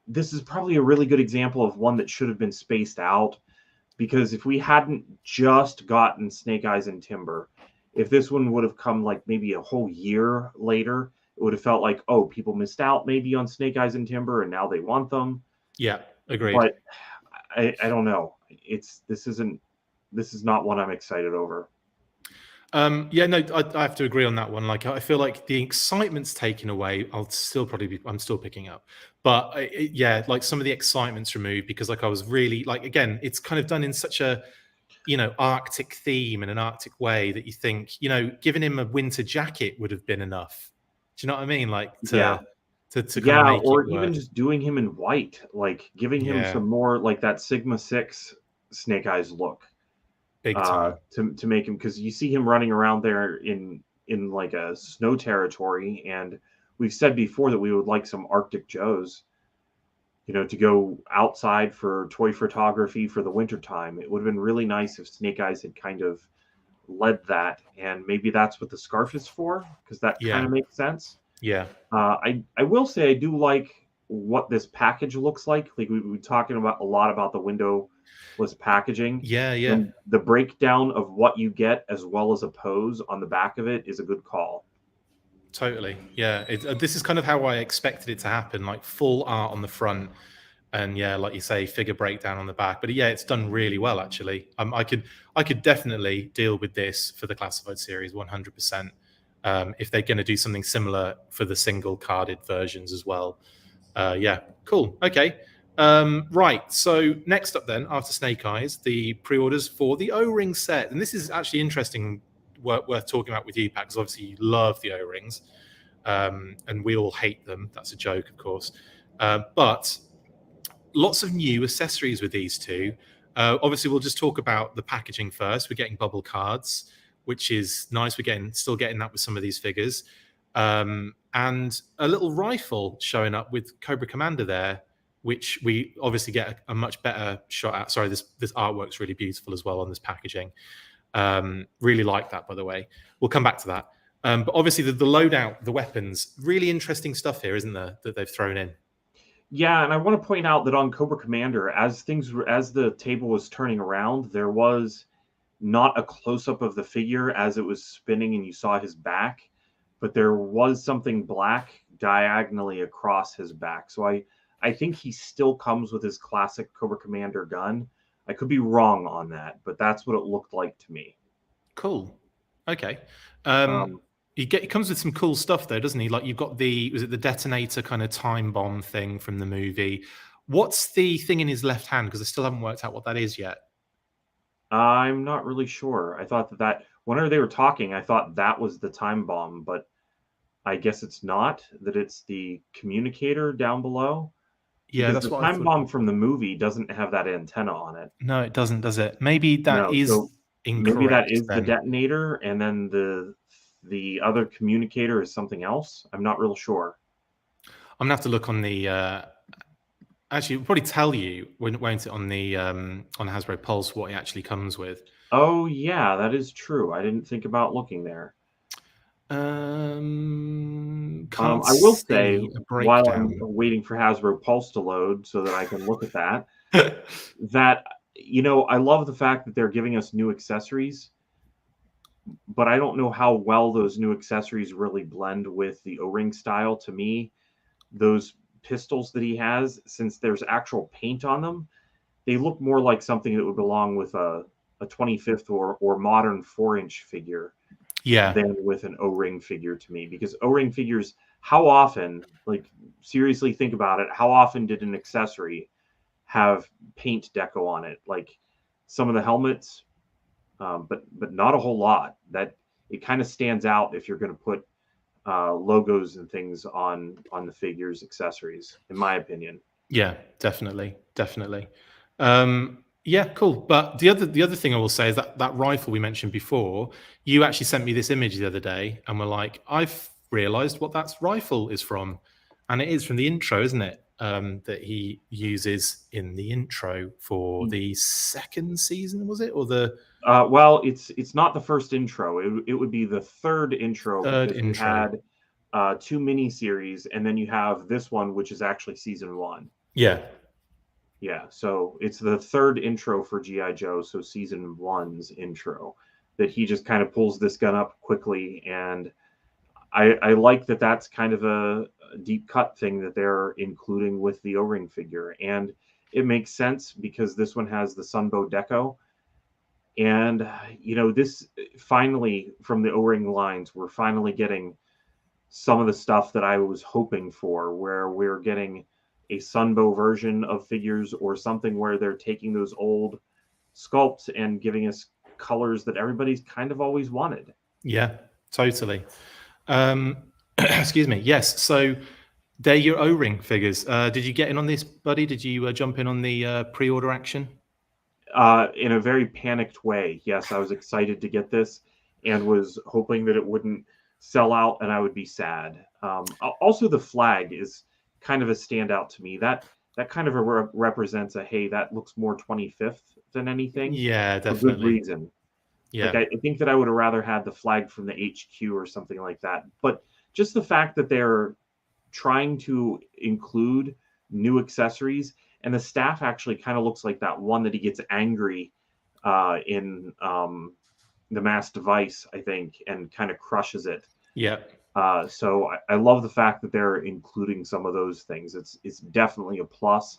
this is probably a really good example of one that should have been spaced out, because if we hadn't just gotten Snake Eyes and Timber, if this one would have come like maybe a whole year later, it would have felt like, oh, people missed out maybe on Snake Eyes and Timber, and now they want them. Yeah, agreed. But I don't know. This is not one I'm excited over. Yeah, no, I have to agree on that one. Like, I feel like the excitement's taken away. I'm still picking up, but yeah, like some of the excitement's removed because like I was really like, again, it's kind of done in such a, you know, Arctic theme and an Arctic way that you think, you know, giving him a winter jacket would have been enough. Do you know what I mean? Like to kind of make or it even work. just doing him in white, like giving him some more like that Sigma 6 Snake Eyes look. Big time. To make him, because you see him running around there in like a snow territory, and we've said before that we would like some Arctic Joes, you know, to go outside for toy photography for the winter time. It would have been really nice if Snake Eyes had kind of led that, and maybe that's what the scarf is for, because that kind of makes sense. Yeah. I will say I do like what this package looks like. Like we've been talking about a lot about the windowless packaging. Yeah. And the breakdown of what you get as well as a pose on the back of it is a good call. Totally. Yeah. This is kind of how I expected it to happen, like full art on the front. And yeah, like you say, figure breakdown on the back. But yeah, it's done really well, actually. I could definitely deal with this for the classified series 100%. If they're going to do something similar for the single carded versions as well. Yeah, cool. Okay. Right. So next up then, after Snake Eyes, the pre-orders for the O-Ring set. And this is actually interesting, worth talking about with you, Pat, because obviously you love the O-Rings. And we all hate them. That's a joke, of course. But lots of new accessories with these two. Obviously, we'll just talk about the packaging first. We're getting bubble cards, which is nice. We're still getting that with some of these figures. And a little rifle showing up with Cobra Commander there, which we obviously get a much better shot at. Sorry, this artwork's really beautiful as well on this packaging. Really like that, by the way. We'll come back to that. But obviously the loadout, the weapons, really interesting stuff here, isn't there, that they've thrown in? Yeah, and I want to point out that on Cobra Commander, as the table was turning around, there was not a close-up of the figure as it was spinning and you saw his back, but there was something black diagonally across his back. So I think he still comes with his classic Cobra Commander gun. I could be wrong on that, but that's what it looked like to me. Cool. Okay. He comes with some cool stuff though, doesn't he? Like you've got the detonator kind of time bomb thing from the movie. What's the thing in his left hand? Because I still haven't worked out what that is yet. I'm not really sure. I thought that whenever they were talking, I thought that was the time bomb, but I guess it's not, that it's the communicator down below. Yeah, because that's the what time bomb from the movie doesn't have that antenna on it. No, it doesn't, does it? Maybe that is incorrect. Maybe that is the detonator, and then the other communicator is something else. I'm not real sure. I'm gonna have to look on the. Actually, it'll probably tell you, won't it, on the Hasbro Pulse what it actually comes with. Oh yeah, that is true. I didn't think about looking there. I will say, while I'm waiting for Hasbro Pulse to load so that I can look at that, that, you know, I love the fact that they're giving us new accessories, but I don't know how well those new accessories really blend with the O-ring style. To me, those pistols that he has, since there's actual paint on them, they look more like something that would belong with a 25th or modern 4-inch figure than with an O-ring figure to me. Because O-ring figures, how often, like seriously think about it, how often did an accessory have paint deco on it? Like some of the helmets, but not a whole lot. That it kind of stands out if you're going to put logos and things on the figures, accessories, in my opinion. Yeah, definitely. Yeah, cool. But the other thing I will say is that rifle we mentioned before, you actually sent me this image the other day and were like, I've realized what that rifle is from. And it is from the intro, isn't it? That he uses in the intro for the second season, was it? Or the well, it's not the first intro. It would be the third intro. You had 2 miniseries, and then you have this one, which is actually season 1. Yeah, so it's the third intro for G.I. Joe, so season 1's intro, that he just kind of pulls this gun up quickly. And I like that that's kind of a deep cut thing that they're including with the O-ring figure, and it makes sense because this one has the Sunbow deco, and this finally from the O-ring lines, we're finally getting some of the stuff that I was hoping for, where we're getting a Sunbow version of figures or something where they're taking those old sculpts and giving us colors that everybody's kind of always wanted. Yeah, totally. Excuse me. Yes. So they're your O-ring figures. Did you get in on this, buddy? Did you jump in on the pre-order action? In a very panicked way. Yes, I was excited to get this and was hoping that it wouldn't sell out and I would be sad. Also, the flag is kind of a standout to me. That kind of represents a, hey, that looks more 25th than anything. Yeah, definitely. For good reason. Yeah. Like, I think that I would have rather had the flag from the HQ or something like that. But just the fact that they're trying to include new accessories, and the staff actually kind of looks like that one that he gets angry in the mass device, I think, and kind of crushes it. Yeah. So I love the fact that they're including some of those things. It's definitely a plus,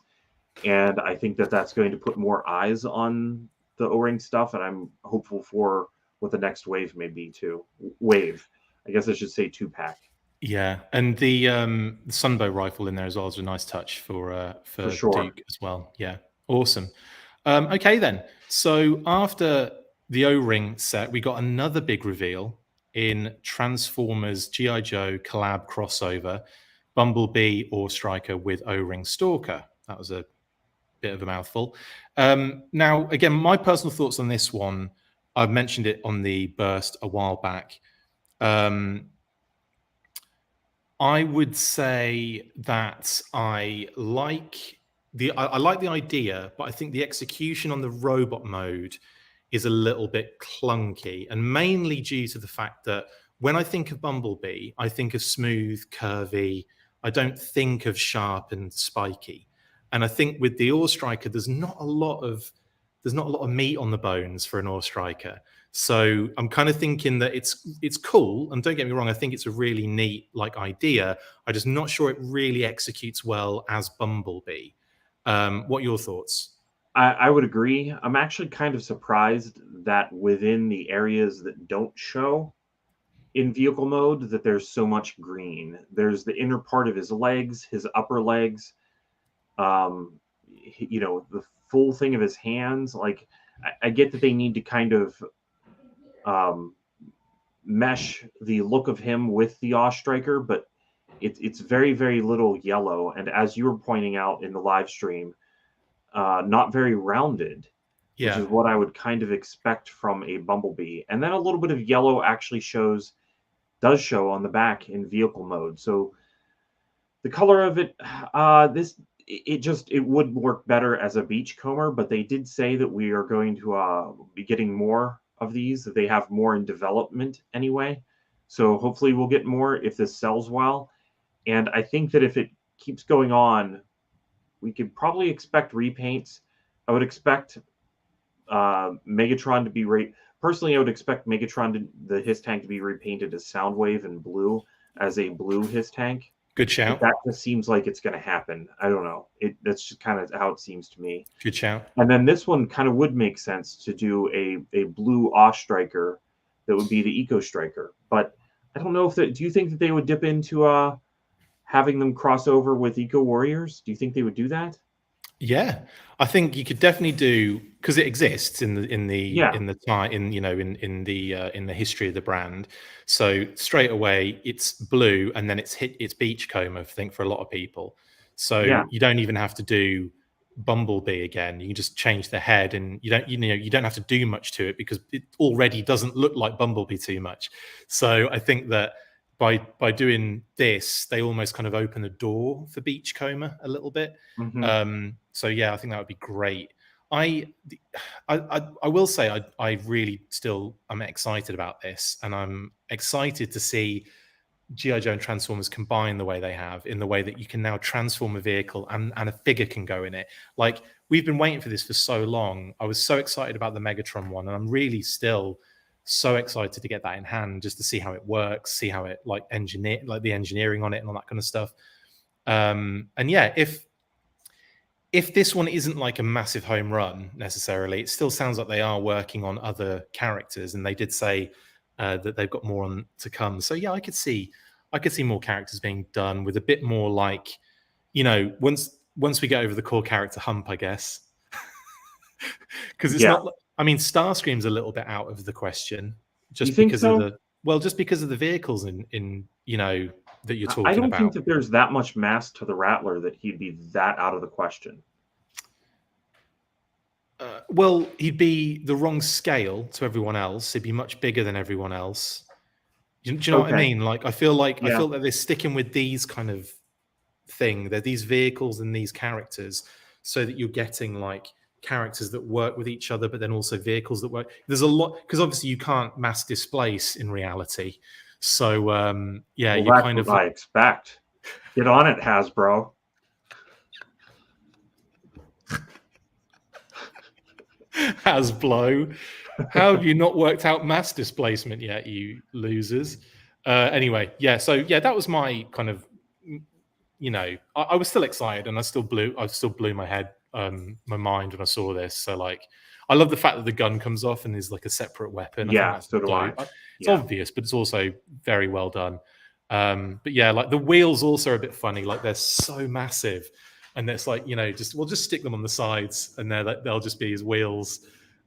and I think that that's going to put more eyes on the O-ring stuff, and I'm hopeful for what the next wave may be too. Wave, I guess I should say 2-pack. Yeah, and the Sunbow rifle in there as well is a nice touch for sure. Duke as well. Yeah, awesome. Okay then. So after the O-ring set, we got another big reveal in Transformers G.I. Joe collab crossover, Bumblebee or Striker with O-ring Stalker. That was a bit of a mouthful. Now, again, my personal thoughts on this one, I've mentioned it on the burst a while back. I would say that I like the idea, but I think the execution on the robot mode is a little bit clunky, and mainly due to the fact that when I think of Bumblebee, I think of smooth, curvy. I don't think of sharp and spiky. And I think with the Ore Striker, there's not a lot of meat on the bones for an Ore Striker. So I'm kind of thinking that it's cool, and don't get me wrong, I think it's a really neat idea. I'm just not sure it really executes well as Bumblebee. What are your thoughts? I would agree. I'm actually kind of surprised that within the areas that don't show in vehicle mode that there's so much green. There's the inner part of his legs, his upper legs, the full thing of his hands. Like, I get that they need to kind of mesh the look of him with the Ore Striker, but it's very, very little yellow. And as you were pointing out in the live stream, not very rounded, which is what I would kind of expect from a Bumblebee. And then a little bit of yellow actually does show on the back in vehicle mode. So the color of it, it would work better as a beachcomber, but they did say that we are going to be getting more of these, that they have more in development anyway. So hopefully we'll get more if this sells well. And I think that if it keeps going on, we could probably expect repaints. I would expect Megatron to be personally, I would expect Megatron his tank to be repainted as Soundwave and blue, as a blue his tank. Good shout. That just seems like it's going to happen. I don't know. That's just kind of how it seems to me. Good shout. And then this one kind of would make sense to do a blue Ore Striker that would be the Eco Striker. But I don't know do you think that they would dip into having them cross over with Eco Warriors? Do you think they would do that? Yeah, I think you could definitely do, because it exists in the history of the brand. So straight away it's blue, and then it's beachcomber, I think, for a lot of people. So you don't even have to do Bumblebee again. You can just change the head, and you don't have to do much to it because it already doesn't look like Bumblebee too much. So I think that by doing this, they almost kind of open the door for beachcomber a little bit. Mm-hmm. So yeah, I think that would be great. I will say I really still am excited about this, and I'm excited to see G.I. Joe and Transformers combine the way they have, in the way that you can now transform a vehicle and a figure can go in it. Like, we've been waiting for this for so long. I was so excited about the Megatron one, and I'm really still So excited to get that in hand, just to see how it works, see how it like the engineering on it and all that kind of stuff. And yeah, if this one isn't like a massive home run necessarily, it still sounds like they are working on other characters, and they did say that they've got more on to come. So yeah, I could see more characters being done with a bit more like, you know, once we get over the core character hump, I guess, because it's not. I mean, Starscream's a little bit out of the question, just because of the vehicles in you know that you're talking about. I don't think that there's that much mass to the Rattler that he'd be that out of the question. Well, he'd be the wrong scale to everyone else. He'd be much bigger than everyone else. Do you know what I mean? Like, I feel that they're sticking with these kind of thing. They're these vehicles and these characters, so that you're getting like characters that work with each other, but then also vehicles that work. There's a lot, because obviously you can't mass displace in reality. So yeah, you kind of. I expect. Get on it, Hasbro. Hasbro. How have you not worked out mass displacement yet, you losers? Anyway, yeah. So yeah, that was my kind of. You know, I was still excited, and I still blew my head, my mind when I saw this. So like, I love the fact that the gun comes off and is like a separate weapon. Yeah, so do I. It's obvious, but it's also very well done. But yeah, like the wheels also are a bit funny. Like they're so massive, and it's like, you know, we'll just stick them on the sides, and they'll just be his wheels.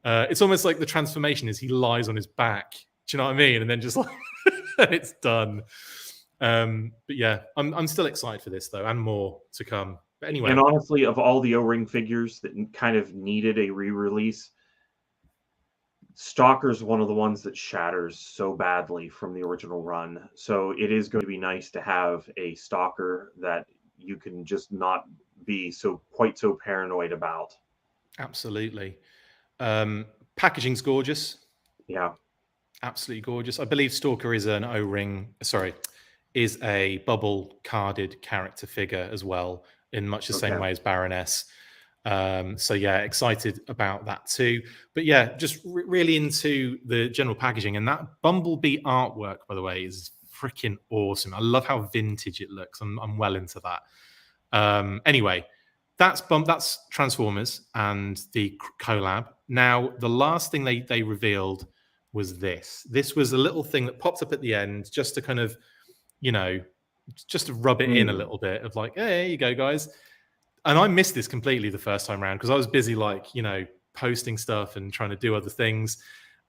It's almost like the transformation is he lies on his back. Do you know what I mean? And then just like, and it's done. But yeah, I'm still excited for this though, and more to come. But anyway, and honestly, of all the O-ring figures that kind of needed a re-release, Stalker's one of the ones that shatters so badly from the original run. So it is going to be nice to have a Stalker that you can just not be quite so paranoid about. Absolutely. Packaging's gorgeous. Yeah, absolutely gorgeous. I believe Stalker is an O-ring. Sorry. Is a bubble carded character figure as well, in much the same way as Baroness. So yeah, excited about that too. But yeah, just really into the general packaging, and that Bumblebee artwork, by the way, is freaking awesome. I love how vintage it looks. I'm well into that. Anyway, that's Transformers and the collab. Now, the last thing they revealed was this. This was a little thing that popped up at the end, just to kind of, you know, just to rub it in a little bit of like, hey, there you go, guys. And I missed this completely the first time around because I was busy, like, you know, posting stuff and trying to do other things.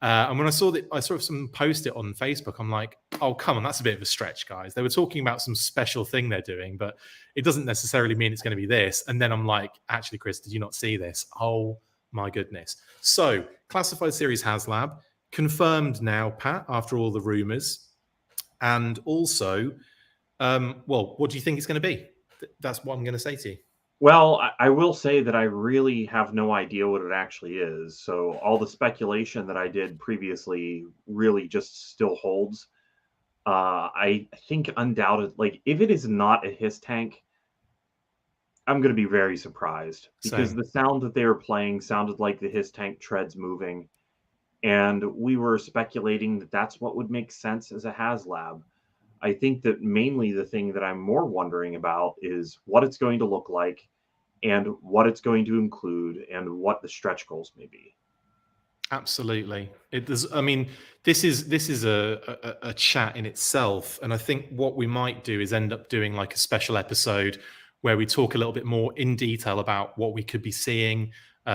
And when I saw someone post it on Facebook, I'm like, oh, come on, that's a bit of a stretch, guys. They were talking about some special thing they're doing, but it doesn't necessarily mean it's going to be this. And then I'm like, actually, Chris, did you not see this? Oh, my goodness. So, Classified Series HasLab, confirmed now, Pat, after all the rumors. And also, well, what do you think it's going to be? That's what I'm going to say to you. Well, I will say that I really have no idea what it actually is. So all the speculation that I did previously really just still holds. I think undoubted, like, if it is not a HISS tank, I'm going to be very surprised, because the sound that they were playing sounded like the HISS tank treads moving. And we were speculating that that's what would make sense as a HasLab. I think that mainly the thing that I'm more wondering about is what it's going to look like and what it's going to include and what the stretch goals may be. Absolutely. It does. I mean, this is a chat in itself. And I think what we might do is end up doing like a special episode where we talk a little bit more in detail about what we could be seeing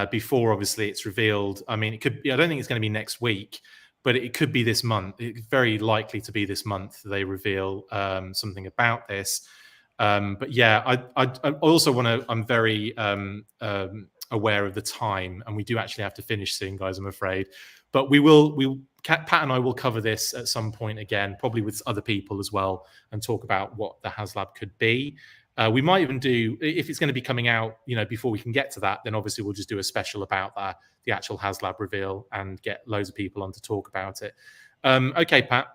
before obviously it's revealed. I mean, it could be, I don't think it's going to be next week, but it could be this month. It's very likely to be this month they reveal something about this. But yeah, I also want to, I'm very aware of the time, and we do actually have to finish soon, guys, I'm afraid. But Pat and I will cover this at some point again, probably with other people as well, and talk about what the HasLab could be. We might even do, if it's going to be coming out, you know, before we can get to that, then obviously we'll just do a special about that, the actual HasLab reveal, and get loads of people on to talk about it. Okay, Pat,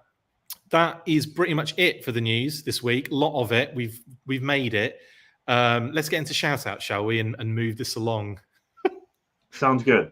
that is pretty much it for the news this week. A lot of it, we've made it. Let's get into shout out, shall we, and move this along. Sounds good.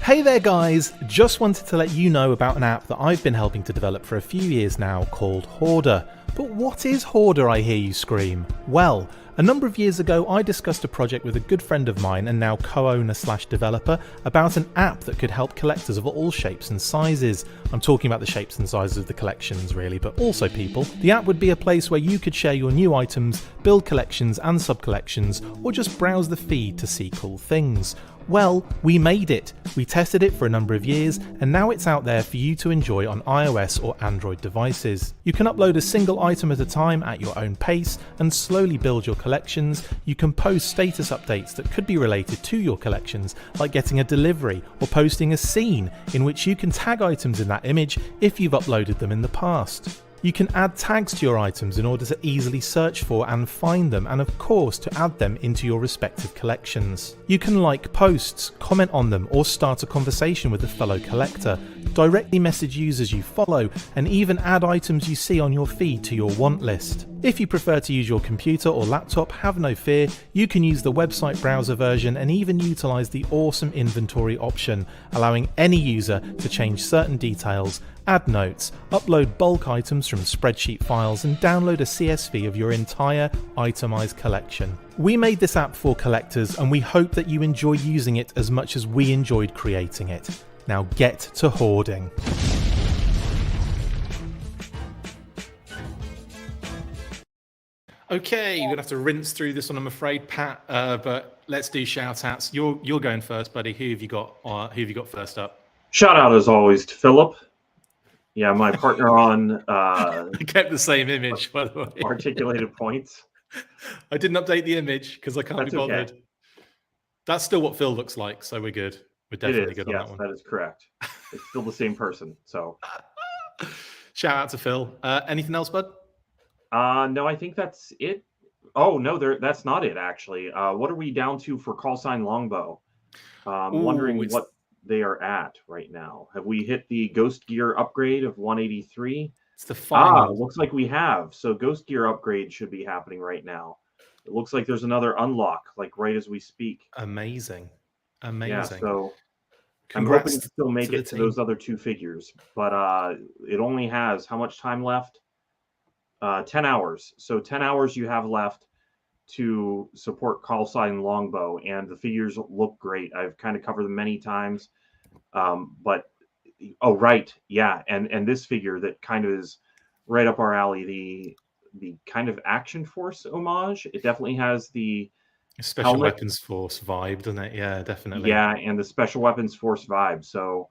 Hey there guys, just wanted to let you know about an app that I've been helping to develop for a few years now called HOARDAR. But what is HOARDAR, I hear you scream? Well, a number of years ago I discussed a project with a good friend of mine and now co-owner/developer about an app that could help collectors of all shapes and sizes. I'm talking about the shapes and sizes of the collections really, but also people. The app would be a place where you could share your new items, build collections and sub-collections, or just browse the feed to see cool things. Well, we made it. We tested it for a number of years and now it's out there for you to enjoy on iOS or Android devices. You can upload a single item at a time at your own pace and slowly build your collections. You can post status updates that could be related to your collections, like getting a delivery or posting a scene in which you can tag items in that image if you've uploaded them in the past. You can add tags to your items in order to easily search for and find them, and of course to add them into your respective collections. You can like posts, comment on them, or start a conversation with a fellow collector, directly message users you follow, and even add items you see on your feed to your want list. If you prefer to use your computer or laptop, have no fear, you can use the website browser version and even utilise the awesome inventory option, allowing any user to change certain details, add notes, upload bulk items from spreadsheet files and download a CSV of your entire itemised collection. We made this app for collectors and we hope that you enjoy using it as much as we enjoyed creating it. Now get to hoarding. Okay, you're gonna have to rinse through this one, I'm afraid, Pat. But let's do shout outs. You're going first, buddy. Who have you got? Who have you got first up? Shout out as always to Philip. Yeah, my partner on I kept the same image, by the way. Articulated Points. I didn't update the image because I can't be bothered. Okay. That's still what Phil looks like, so we're good. We're definitely good on that one. That is correct. It's still the same person. So shout out to Phil. Anything else, bud? No, I think that's it. Oh no, that's not it actually. What are we down to for CALLSIGN LONGBOW? Wondering what they are at right now. Have we hit the Ghost Gear upgrade of 183? It's the final. Looks like we have. So Ghost Gear upgrade should be happening right now. It looks like there's another unlock, like right as we speak. Amazing. Yeah, so congrats, I'm hoping to still make it to team. those other two figures, but it only has how much time left? 10 hours. So 10 hours you have left to support CALLSIGN LONGBOW, and the figures look great. I've kind of covered them many times, but oh right, yeah, and this figure that kind of is right up our alley, the kind of Action Force homage. It definitely has the Special Weapons Force vibe, doesn't it? Yeah, definitely. Yeah, and the Special Weapons Force vibe. So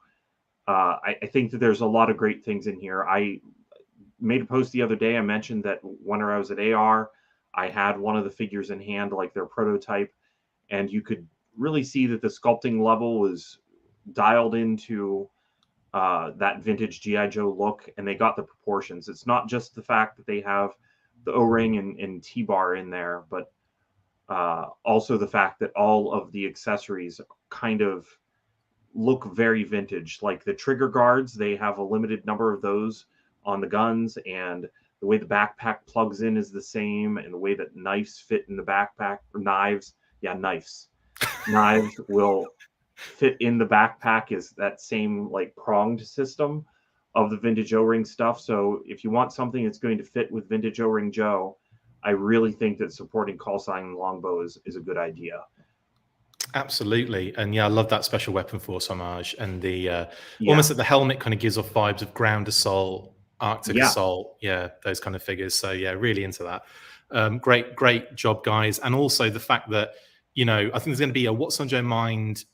I think that there's a lot of great things in here. I made a post the other day. I mentioned that when I was at AR, I had one of the figures in hand, like their prototype, and you could really see that the sculpting level was dialed into that vintage G.I. Joe look, and they got the proportions. It's not just the fact that they have the O-ring and T-bar in there, but also the fact that all of the accessories kind of look very vintage. Like the trigger guards, they have a limited number of those on the guns, and the way the backpack plugs in is the same, and the way that knives fit in the backpack, or knives will fit in the backpack is that same like pronged system of the vintage O-ring stuff. So if you want something that's going to fit with vintage O-ring Joe, I really think that supporting CALLSIGN LONGBOW is a good idea. Absolutely. And yeah, I love that Special Weapon Force homage, and the almost like the helmet kind of gives off vibes of Ground Assault, Arctic Assault, those kind of figures. So yeah, really into that. Great job, guys. And also the fact that, you know, I think there's going to be a What's on Your Mind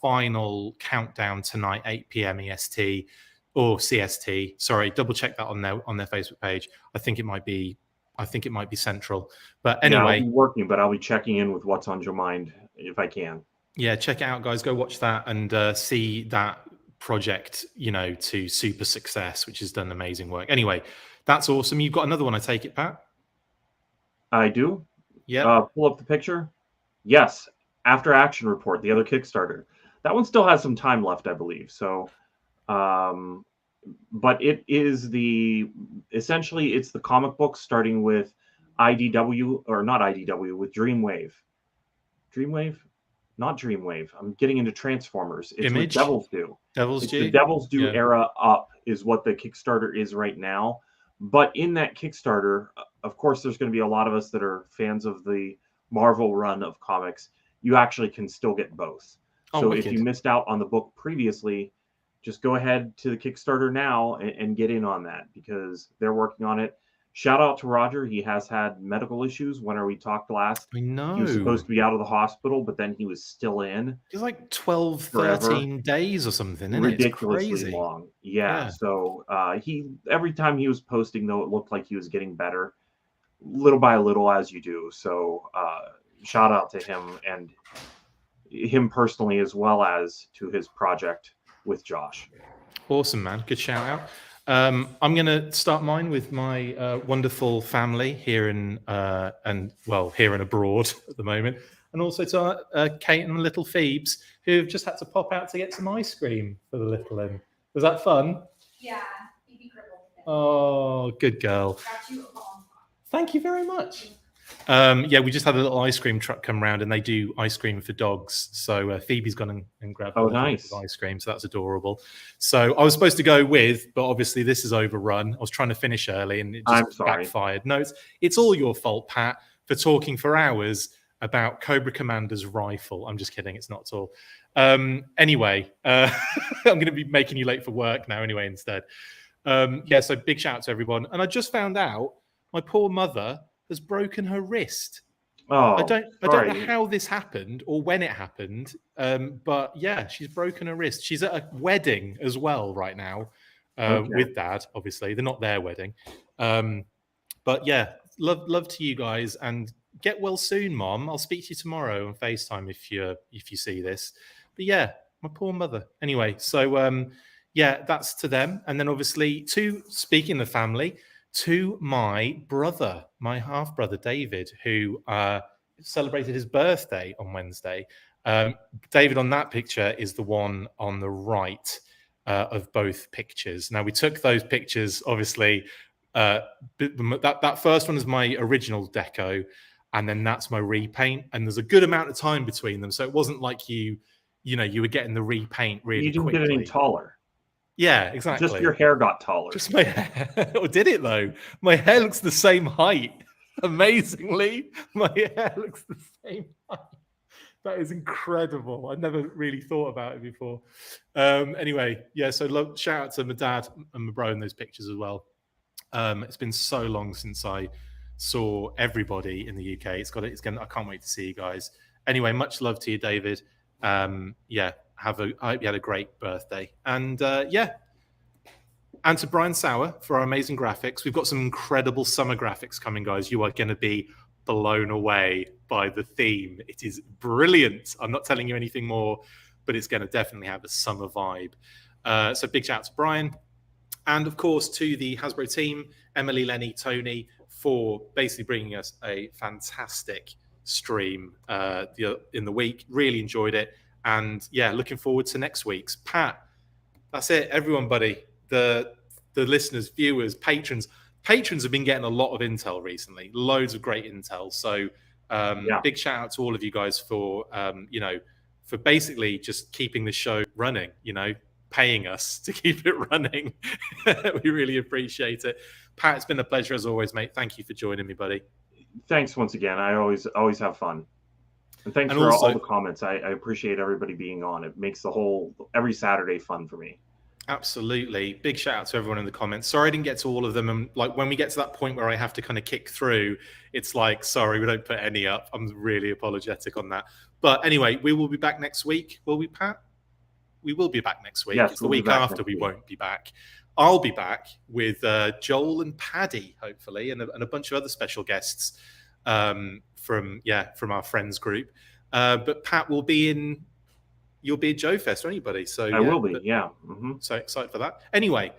final countdown tonight, 8 p.m. EST or CST. Sorry, double check that on their Facebook page. I think it might be central. But anyway, I'll be working, but I'll be checking in with What's on Your Mind if I can. Yeah, check it out, guys. Go watch that and see that project, you know, to super success, which has done amazing work. Anyway, that's awesome. You've got another one, I take it, Pat? I do. Yeah. Pull up the picture. Yes. After Action Report, the other Kickstarter. That one still has some time left, I believe. So, but it is essentially it's the comic book starting with IDW, or not IDW, with Dreamwave. Dreamwave? not Dreamwave. I'm getting into Transformers. It's Image? what Devil's Due. Devil's It's Due? the Devil's Due Yeah. era up is what the Kickstarter is right now. But in that Kickstarter, of course, there's going to be a lot of us that are fans of the Marvel run of comics. You actually can still get both. Oh, So wicked. if you missed out on the book previously, just go ahead to the Kickstarter now and get in on that because they're working on it. Shout out to Roger. He has had medical issues. Whenever we talked last, I know. he was supposed to be out of the hospital, but then he was still in. It's like 12, Forever. 13 days or something, isn't it? It's Ridiculously crazy. long. Yeah. So he every time he was posting, though, it looked like he was getting better, little by little, as you do. So shout out to him and him personally, as well as to his project with Josh. Awesome, man. Good shout out. I'm going to start mine with my wonderful family here in here and abroad at the moment, and also to Kate and little Phoebes, who've just had to pop out to get some ice cream for the little one. Was that fun? Yeah, Phoebe crippled. Oh, good girl. Got you a bomb. Thank you very much. We just had a little ice cream truck come around, and they do ice cream for dogs. So Phoebe's gone and grabbed a little bit of ice cream, so that's adorable. So I was supposed to go with, but obviously this is overrun. I was trying to finish early, and it just backfired. No, it's all your fault, Pat, for talking for hours about Cobra Commander's rifle. I'm just kidding. It's not at all. Anyway, I'm going to be making you late for work now anyway instead. So big shout out to everyone. And I just found out my poor mother has broken her wrist. Oh, I don't know how this happened or when it happened, but yeah, she's broken her wrist. She's at a wedding as well right now with Dad. Obviously, they're not their wedding, but yeah, love to you guys and get well soon, Mom. I'll speak to you tomorrow on FaceTime if you see this. But yeah, my poor mother. Anyway, so that's to them, and then obviously speaking of family. To my brother, my half brother David, who celebrated his birthday on Wednesday. David on that picture is the one on the right of both pictures. Now we took those pictures, obviously. That first one is my original deco, and then that's my repaint. And there's a good amount of time between them, so it wasn't like you were getting the repaint really. You didn't quickly. get any taller. Yeah, exactly. Just your hair got taller. Just my hair. Or did it though? My hair looks the same height. Amazingly, my hair looks the same height. That is incredible. I never really thought about it before. Anyway, yeah. So shout out to my dad and my bro in those pictures as well. It's been so long since I saw everybody in the UK. I can't wait to see you guys. Anyway, much love to you, David. I hope you had a great birthday. And and to Brian Sauer for our amazing graphics. We've got some incredible summer graphics coming, guys. You are going to be blown away by the theme. It is brilliant. I'm not telling you anything more, but it's going to definitely have a summer vibe. So big shout out to Brian. And of course to the Hasbro team, Emily, Lenny, Tony, for basically bringing us a fantastic stream in the week. Really enjoyed it. And yeah, looking forward to next week's. Pat, that's it. Everyone, buddy, the listeners, viewers, patrons have been getting a lot of intel recently. Loads of great intel. So big shout out to all of you guys for for basically just keeping the show running. Paying us to keep it running. We really appreciate it. Pat, it's been a pleasure as always, mate. Thank you for joining me, buddy. Thanks once again. I always have fun. And thanks for all the comments. I appreciate everybody being on. It makes every Saturday fun for me. Absolutely. Big shout out to everyone in the comments. Sorry I didn't get to all of them. And like when we get to that point where I have to kind of kick through, it's like, sorry, we don't put any up. I'm really apologetic on that. But anyway, we will be back next week. Will we, Pat? We will be back next week. Yes, it's the week after we won't be back. I'll be back with Joel and Paddy, hopefully, and a bunch of other special guests from our friends group. But Pat will be in. You'll be at Joe Fest, won't you, buddy? So I will be. Yeah. Mm-hmm. So excited for that. Anyway,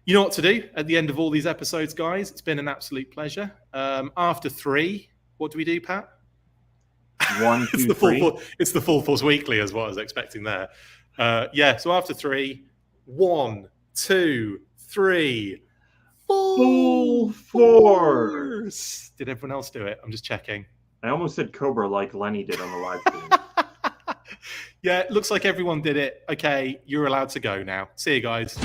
you know what to do at the end of all these episodes, guys. It's been an absolute pleasure. After 3, what do we do, Pat? 1, 2, 3. It's the Full Force Weekly, is what I was expecting there. So after 3, 1, 2, 3. Full Force. Did everyone else do it? I'm just checking. I almost said Cobra like Lenny did on the live stream. Yeah, looks like everyone did it. Okay, you're allowed to go now. See you guys.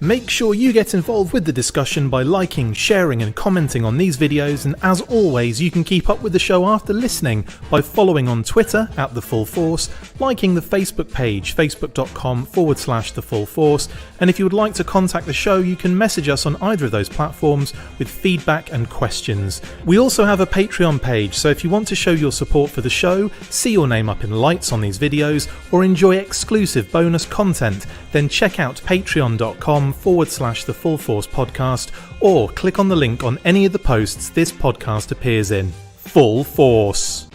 Make sure you get involved with the discussion by liking, sharing and commenting on these videos, and as always you can keep up with the show after listening by following on Twitter @TheFullForce, liking the Facebook page facebook.com/TheFullForce, and if you would like to contact the show you can message us on either of those platforms with feedback and questions. We also have a Patreon page, so if you want to show your support for the show, see your name up in lights on these videos, or enjoy exclusive bonus content, then check out patreon.com/TheFullForce podcast, or click on the link on any of the posts this podcast appears in. Full Force.